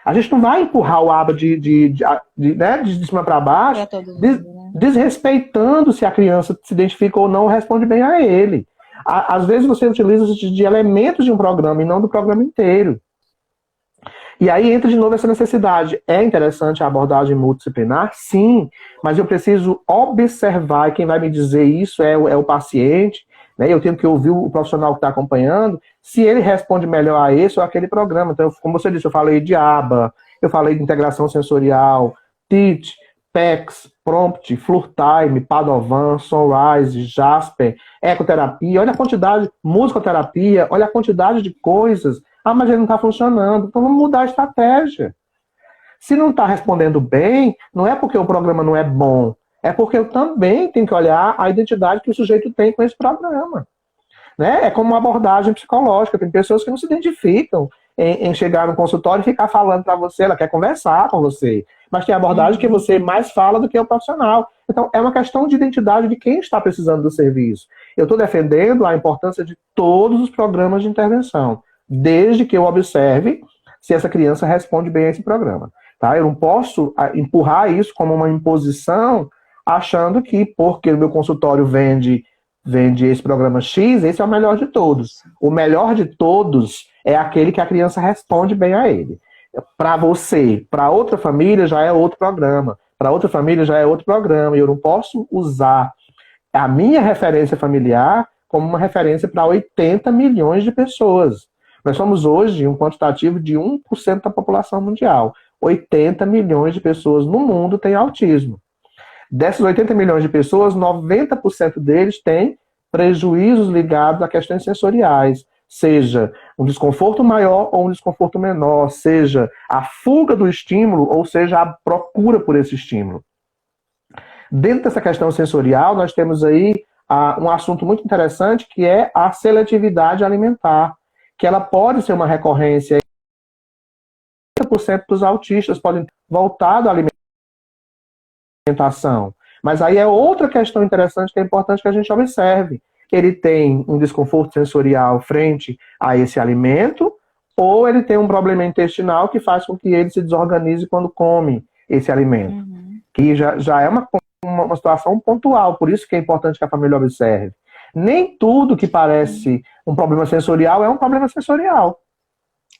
A gente não vai empurrar o ABA de cima para baixo, desrespeitando se a criança se identifica ou não, responde bem a ele. Às vezes você utiliza de elementos de um programa e não do programa inteiro. E aí entra de novo essa necessidade. É interessante a abordagem multidisciplinar? Sim, mas eu preciso observar, e quem vai me dizer isso é o paciente, né? Eu tenho que ouvir o profissional que está acompanhando, se ele responde melhor a esse ou aquele programa. Então, como você disse, eu falei de ABA, eu falei de integração sensorial, TEACH, PECS, Prompt, Flurtime, Padovan, Sunrise, Jasper, ecoterapia, olha a quantidade, musicoterapia, olha a quantidade de coisas. Ah, mas ele não está funcionando, então vamos mudar a estratégia. Se não está respondendo bem, não é porque o programa não é bom, é porque eu também tenho que olhar a identidade que o sujeito tem com esse programa. Né? É como uma abordagem psicológica. Tem pessoas que não se identificam em chegar no consultório e ficar falando para você, ela quer conversar com você. Mas tem abordagem que você mais fala do que o profissional. Então, é uma questão de identidade de quem está precisando do serviço. Eu estou defendendo a importância de todos os programas de intervenção, desde que eu observe se essa criança responde bem a esse programa. Tá? Eu não posso empurrar isso como uma imposição, achando que porque o meu consultório vende esse programa X, esse é o melhor de todos. O melhor de todos é aquele que a criança responde bem a ele. Para você, para outra família já é outro programa. Para outra família já é outro programa. E eu não posso usar a minha referência familiar como uma referência para 80 milhões de pessoas. Nós somos hoje um quantitativo de 1% da população mundial. 80 milhões de pessoas no mundo têm autismo. Dessas 80 milhões de pessoas, 90% deles têm prejuízos ligados a questões sensoriais, seja um desconforto maior ou um desconforto menor, seja a fuga do estímulo ou seja a procura por esse estímulo. Dentro dessa questão sensorial, nós temos aí um assunto muito interessante que é a seletividade alimentar, que ela pode ser uma recorrência. 80% dos autistas podem voltar à alimentação. Mas aí é outra questão interessante que é importante que a gente observe. Ele tem um desconforto sensorial frente a esse alimento, ou ele tem um problema intestinal que faz com que ele se desorganize quando come esse alimento. Que já é uma situação pontual, por isso que é importante que a família observe. Nem tudo que parece um problema sensorial é um problema sensorial.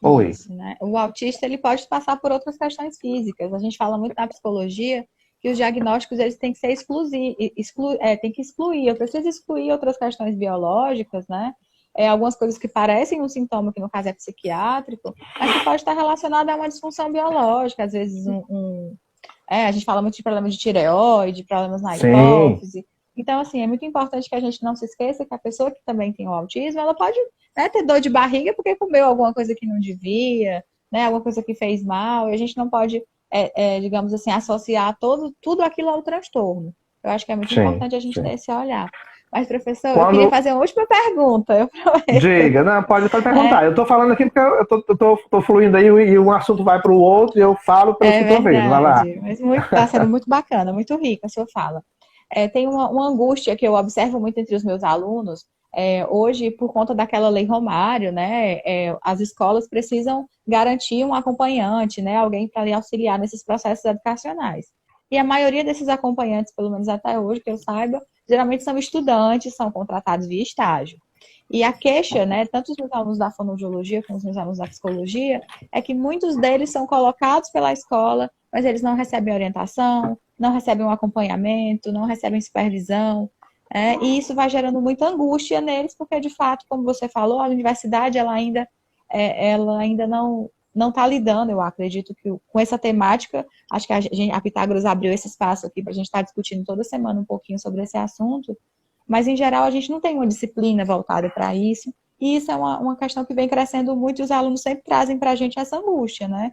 Oi. Isso, né? O autista ele pode passar por outras questões físicas. A gente fala muito na psicologia que os diagnósticos eles têm que ser tem que excluir. Eu preciso excluir outras questões biológicas, né? Algumas coisas que parecem um sintoma, que no caso é psiquiátrico, mas que pode estar relacionado a uma disfunção biológica, às vezes a gente fala muito de problemas de tireoide, problemas na hipófise. Então, assim, é muito importante que a gente não se esqueça que a pessoa que também tem o autismo, ela pode, né, ter dor de barriga porque comeu alguma coisa que não devia, né, alguma coisa que fez mal, e a gente não pode, digamos assim, associar tudo aquilo ao transtorno. Eu acho que é muito importante a gente ter esse olhar. Mas, professor, eu queria fazer uma última pergunta, eu prometo. Diga, não, pode perguntar. Eu estou falando aqui porque eu tô fluindo aí e um assunto vai para o outro e eu falo pelo que estou vendo. Vai lá. Mas está sendo muito bacana, muito rica a sua fala. Tem uma angústia que eu observo muito entre os meus alunos. Hoje, por conta daquela lei Romário, né, as escolas precisam garantir um acompanhante, né, alguém para lhe auxiliar nesses processos educacionais. E a maioria desses acompanhantes, pelo menos até hoje, que eu saiba, geralmente são estudantes, são contratados via estágio. E a queixa, né, tanto os meus alunos da fonoaudiologia como os meus alunos da psicologia, é que muitos deles são colocados pela escola, mas eles não recebem orientação, não recebem um acompanhamento, não recebem supervisão, e isso vai gerando muita angústia neles, porque, de fato, como você falou, a universidade ela ainda não está lidando, eu acredito, com essa temática. Acho que a Pitágoras abriu esse espaço aqui para a gente estar discutindo toda semana um pouquinho sobre esse assunto, mas, em geral, a gente não tem uma disciplina voltada para isso, e isso é uma questão que vem crescendo muito, e os alunos sempre trazem para a gente essa angústia, né?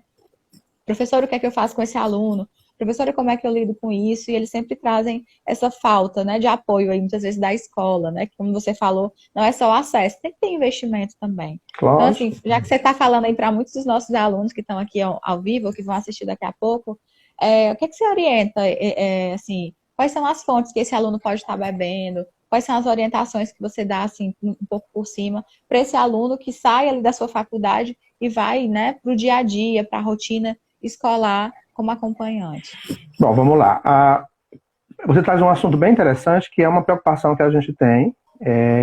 Professor, o que é que eu faço com esse aluno? Professora, como é que eu lido com isso? E eles sempre trazem essa falta, né, de apoio aí, muitas vezes, da escola, né? Que, como você falou, não é só o acesso, tem que ter investimento também. Claro. Então, assim, já que você está falando aí para muitos dos nossos alunos que estão aqui ao vivo, ou que vão assistir daqui a pouco, o que é que você orienta, assim, quais são as fontes que esse aluno pode estar bebendo? Quais são as orientações que você dá, assim, um pouco por cima, para esse aluno que sai ali da sua faculdade e vai, né, para o dia a dia, para a rotina escolar como acompanhante? Bom, vamos lá. Você traz um assunto bem interessante, que é uma preocupação que a gente tem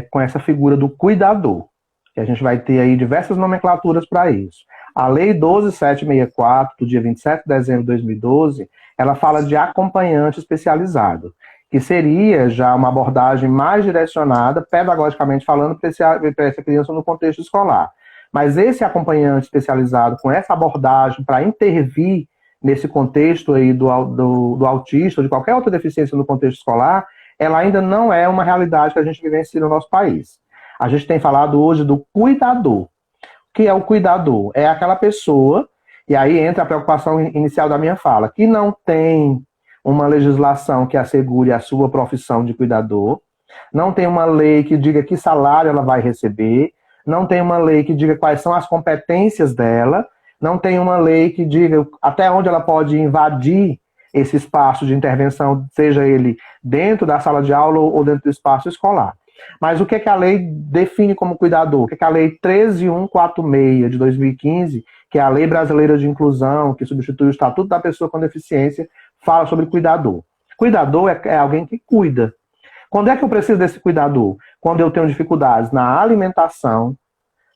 com essa figura do cuidador. Que a gente vai ter aí diversas nomenclaturas para isso. A Lei 12.764, do dia 27 de dezembro de 2012, ela fala de acompanhante especializado, que seria já uma abordagem mais direcionada, pedagogicamente falando, para essa criança no contexto escolar. Mas esse acompanhante especializado, com essa abordagem para intervir nesse contexto aí do autista ou de qualquer outra deficiência no contexto escolar, ela ainda não é uma realidade que a gente vivencia no nosso país. A gente tem falado hoje do cuidador. O que é o cuidador? É aquela pessoa, e aí entra a preocupação inicial da minha fala, que não tem uma legislação que assegure a sua profissão de cuidador, não tem uma lei que diga que salário ela vai receber, não tem uma lei que diga quais são as competências dela, não tem uma lei que diga até onde ela pode invadir esse espaço de intervenção, seja ele dentro da sala de aula ou dentro do espaço escolar. Mas o que é que a lei define como cuidador? O que é que a lei 13.146 de 2015, que é a Lei Brasileira de Inclusão, que substitui o Estatuto da Pessoa com Deficiência, fala sobre cuidador? Cuidador é alguém que cuida. Quando é que eu preciso desse cuidador? Quando eu tenho dificuldades na alimentação,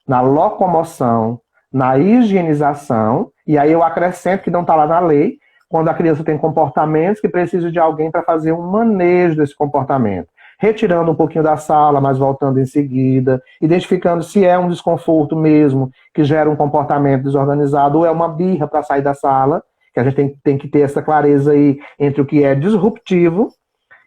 na locomoção, na higienização, e aí eu acrescento que não está lá na lei, quando a criança tem comportamentos que precisa de alguém para fazer um manejo desse comportamento. Retirando um pouquinho da sala, mas voltando em seguida, identificando se é um desconforto mesmo, que gera um comportamento desorganizado, ou é uma birra para sair da sala, que a gente tem que ter essa clareza aí entre o que é disruptivo,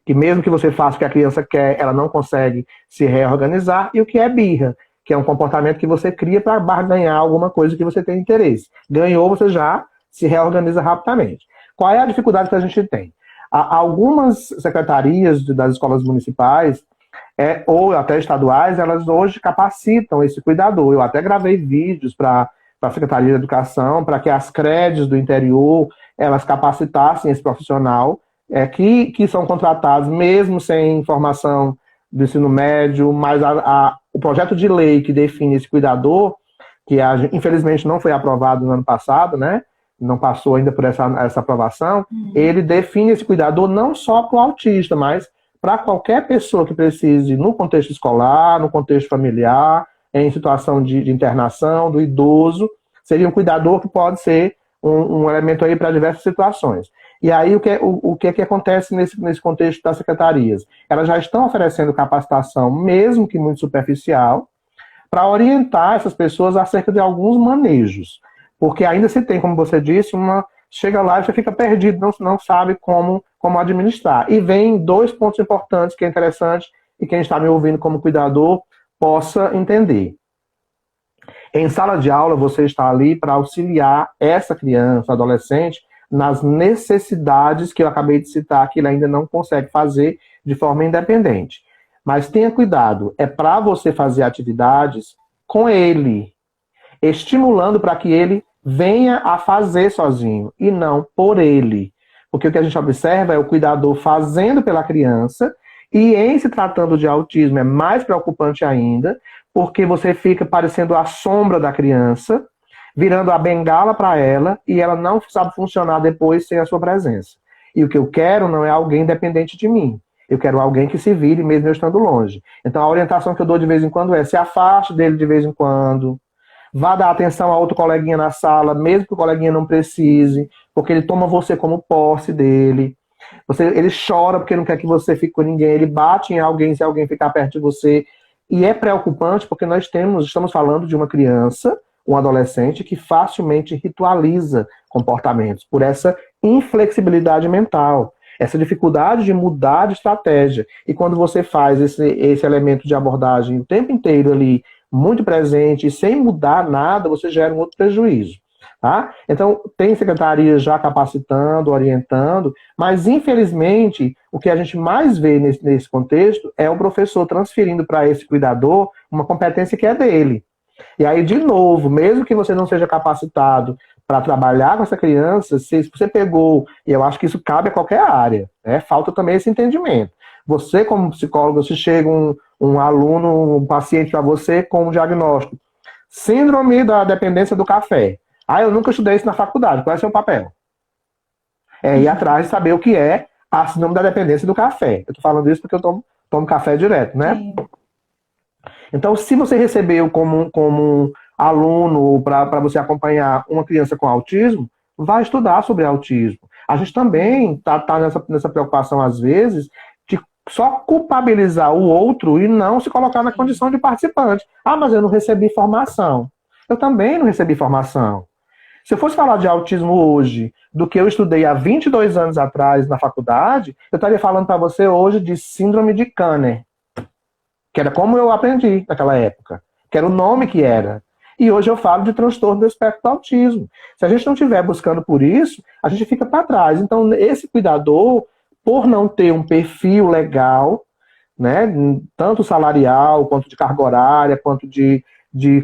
que mesmo que você faça o que a criança quer, ela não consegue se reorganizar, e o que é birra, que é um comportamento que você cria para barganhar alguma coisa que você tem interesse. Ganhou, você já se reorganiza rapidamente. Qual é a dificuldade que a gente tem? Algumas secretarias das escolas municipais, ou até estaduais, elas hoje capacitam esse cuidador. Eu até gravei vídeos para a Secretaria de Educação, para que as creches do interior, elas capacitassem esse profissional, que são contratados mesmo sem formação do ensino médio, mas o projeto de lei que define esse cuidador, que infelizmente não foi aprovado no ano passado, né? Não passou ainda por essa aprovação, ele define esse cuidador não só para o autista, mas para qualquer pessoa que precise, no contexto escolar, no contexto familiar, em situação de internação, do idoso, seria um cuidador que pode ser um elemento aí para diversas situações. E aí o que acontece nesse contexto das secretarias? Elas já estão oferecendo capacitação, mesmo que muito superficial, para orientar essas pessoas acerca de alguns manejos. Porque ainda se tem, como você disse, chega lá e você fica perdido, não sabe como administrar. E vem dois pontos importantes que é interessante e quem está me ouvindo como cuidador possa entender. Em sala de aula, você está ali para auxiliar essa criança, adolescente, nas necessidades que eu acabei de citar, que ele ainda não consegue fazer de forma independente. Mas tenha cuidado, é para você fazer atividades com ele, estimulando para que ele venha a fazer sozinho e não por ele. Porque o que a gente observa é o cuidador fazendo pela criança e em se tratando de autismo é mais preocupante ainda, porque você fica parecendo a sombra da criança, virando a bengala para ela e ela não sabe funcionar depois sem a sua presença. E o que eu quero não é alguém dependente de mim. Eu quero alguém que se vire mesmo eu estando longe. Então a orientação que eu dou de vez em quando é se afaste dele de vez em quando, vá dar atenção a outro coleguinha na sala, mesmo que o coleguinha não precise, porque ele toma você como posse dele. Ele chora porque não quer que você fique com ninguém, ele bate em alguém se alguém ficar perto de você. E é preocupante porque nós estamos falando de uma criança, um adolescente, que facilmente ritualiza comportamentos por essa inflexibilidade mental, essa dificuldade de mudar de estratégia. E quando você faz esse elemento de abordagem o tempo inteiro ali, muito presente e sem mudar nada, você gera um outro prejuízo. Tá? Então, tem secretarias já capacitando, orientando, mas infelizmente o que a gente mais vê nesse contexto é o professor transferindo para esse cuidador uma competência que é dele. E aí, de novo, mesmo que você não seja capacitado para trabalhar com essa criança, se você pegou, e eu acho que isso cabe a qualquer área, né? Falta também esse entendimento. Você, como psicólogo, se chega um aluno, um paciente para você com um diagnóstico, síndrome da dependência do café. Eu nunca estudei isso na faculdade, qual é o seu papel? É ir atrás de saber o que é a síndrome da dependência do café. Eu estou falando isso porque eu tomo café direto, né? Sim. Então, se você recebeu como aluno, para você acompanhar uma criança com autismo, vai estudar sobre autismo. A gente também tá nessa preocupação, às vezes, de só culpabilizar o outro e não se colocar na condição de participante. Ah, mas eu não recebi formação. Eu também não recebi formação. Se eu fosse falar de autismo hoje, do que eu estudei há 22 anos atrás na faculdade, eu estaria falando para você hoje de síndrome de Kanner, que era como eu aprendi naquela época, que era o nome que era. E hoje eu falo de transtorno do espectro do autismo. Se a gente não estiver buscando por isso, a gente fica para trás. Então, esse cuidador, por não ter um perfil legal, né, tanto salarial, quanto de carga horária, quanto de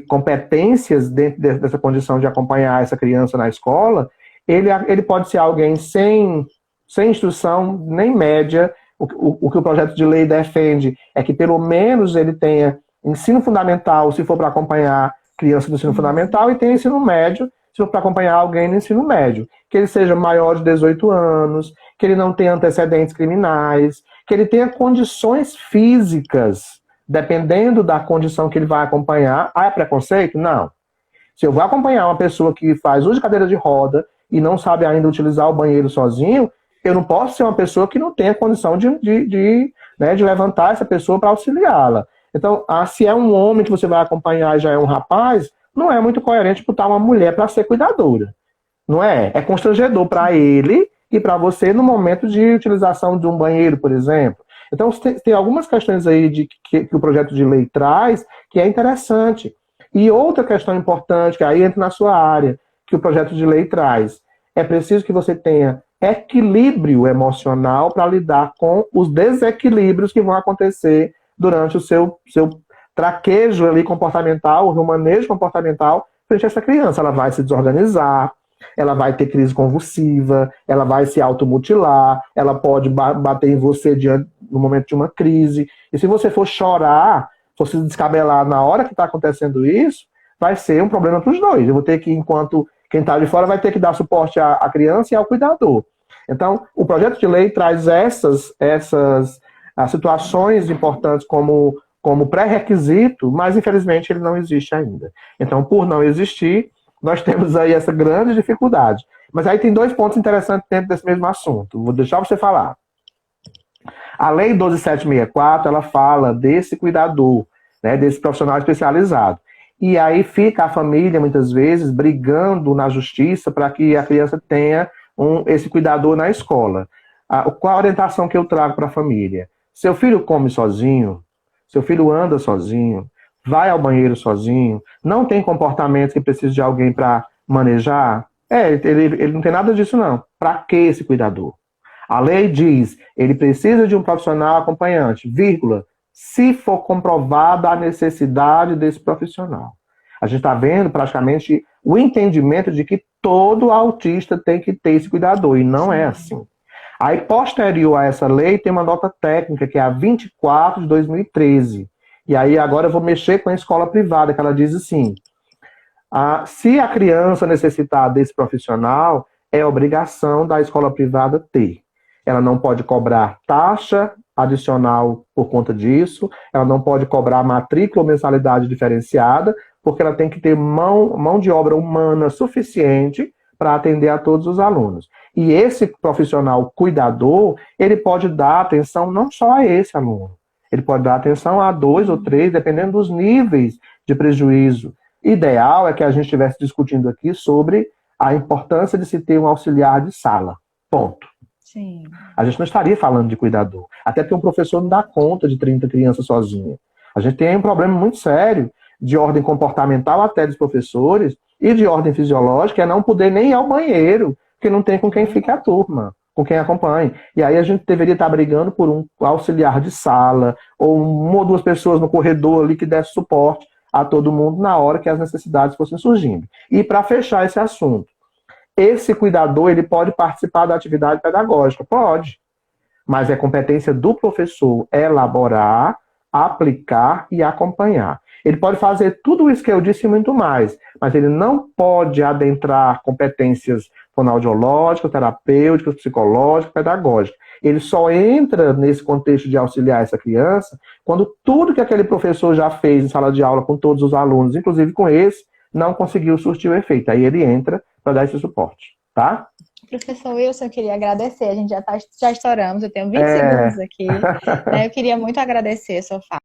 competências dentro dessa condição de acompanhar essa criança na escola, ele pode ser alguém sem instrução nem média. O que o projeto de lei defende é que pelo menos ele tenha ensino fundamental, se for para acompanhar criança do ensino fundamental, e tenha ensino médio, se for para acompanhar alguém no ensino médio. Que ele seja maior de 18 anos, que ele não tenha antecedentes criminais, que ele tenha condições físicas, dependendo da condição que ele vai acompanhar. Ah, é preconceito? Não. Se eu vou acompanhar uma pessoa que faz uso de cadeira de roda e não sabe ainda utilizar o banheiro sozinho, eu não posso ser uma pessoa que não tenha condição de levantar essa pessoa para auxiliá-la. Então, se é um homem que você vai acompanhar e já é um rapaz, não é muito coerente botar uma mulher para ser cuidadora. Não é? É constrangedor para ele e para você no momento de utilização de um banheiro, por exemplo. Então, tem algumas questões aí que o projeto de lei traz que é interessante. E outra questão importante, que aí entra na sua área, que o projeto de lei traz, é preciso que você tenha equilíbrio emocional para lidar com os desequilíbrios que vão acontecer durante o seu traquejo ali comportamental, o manejo comportamental frente a essa criança. Ela vai se desorganizar, ela vai ter crise convulsiva, ela vai se automutilar, ela pode bater em você no momento de uma crise. E se você for chorar, for se descabelar na hora que está acontecendo isso, vai ser um problema para os dois. Eu vou ter que, enquanto quem está de fora vai ter que dar suporte à criança e ao cuidador. Então, o projeto de lei traz essas situações importantes como pré-requisito, mas infelizmente ele não existe ainda. Então, por não existir, nós temos aí essa grande dificuldade. Mas aí tem dois pontos interessantes dentro desse mesmo assunto. Vou deixar você falar. A Lei 12.764, ela fala desse cuidador, né, desse profissional especializado. E aí fica a família, muitas vezes, brigando na justiça para que a criança tenha esse cuidador na escola. Qual a orientação que eu trago para a família? Seu filho come sozinho, seu filho anda sozinho, vai ao banheiro sozinho, não tem comportamento que precisa de alguém para manejar? Ele não tem nada disso, não. Para que esse cuidador? A lei diz, ele precisa de um profissional acompanhante, vírgula, se for comprovada a necessidade desse profissional. A gente está vendo praticamente o entendimento de que todo autista tem que ter esse cuidador, e não é assim. Aí, posterior a essa lei, tem uma nota técnica, que é a 24 de 2013. E aí, agora eu vou mexer com a escola privada, que ela diz assim, se a criança necessitar desse profissional, é obrigação da escola privada ter. Ela não pode cobrar taxa adicional por conta disso, ela não pode cobrar matrícula ou mensalidade diferenciada, porque ela tem que ter mão de obra humana suficiente para atender a todos os alunos. E esse profissional cuidador, ele pode dar atenção não só a esse aluno, ele pode dar atenção a 2 ou 3, dependendo dos níveis de prejuízo. Ideal é que a gente estivesse discutindo aqui sobre a importância de se ter um auxiliar de sala. Ponto. Sim. A gente não estaria falando de cuidador. Até porque um professor não dá conta de 30 crianças sozinho. A gente tem um problema muito sério de ordem comportamental até dos professores e de ordem fisiológica, é não poder nem ir ao banheiro, porque não tem com quem fique a turma, com quem acompanhe. E aí a gente deveria estar brigando por um auxiliar de sala, ou 1 ou 2 pessoas no corredor ali que desse suporte a todo mundo na hora que as necessidades fossem surgindo. E para fechar esse assunto, esse cuidador, ele pode participar da atividade pedagógica? Pode. Mas é competência do professor elaborar, aplicar e acompanhar. Ele pode fazer tudo isso que eu disse e muito mais, mas ele não pode adentrar competências fonoaudiológicas, terapêuticas, psicológicas, pedagógicas. Ele só entra nesse contexto de auxiliar essa criança quando tudo que aquele professor já fez em sala de aula com todos os alunos, inclusive com esse, não conseguiu surtir o efeito. Aí ele entra para dar esse suporte, tá? Professor Wilson, eu queria agradecer. A gente já estouramos, eu tenho 20 É, segundos aqui, né? Eu queria muito agradecer a sua fala.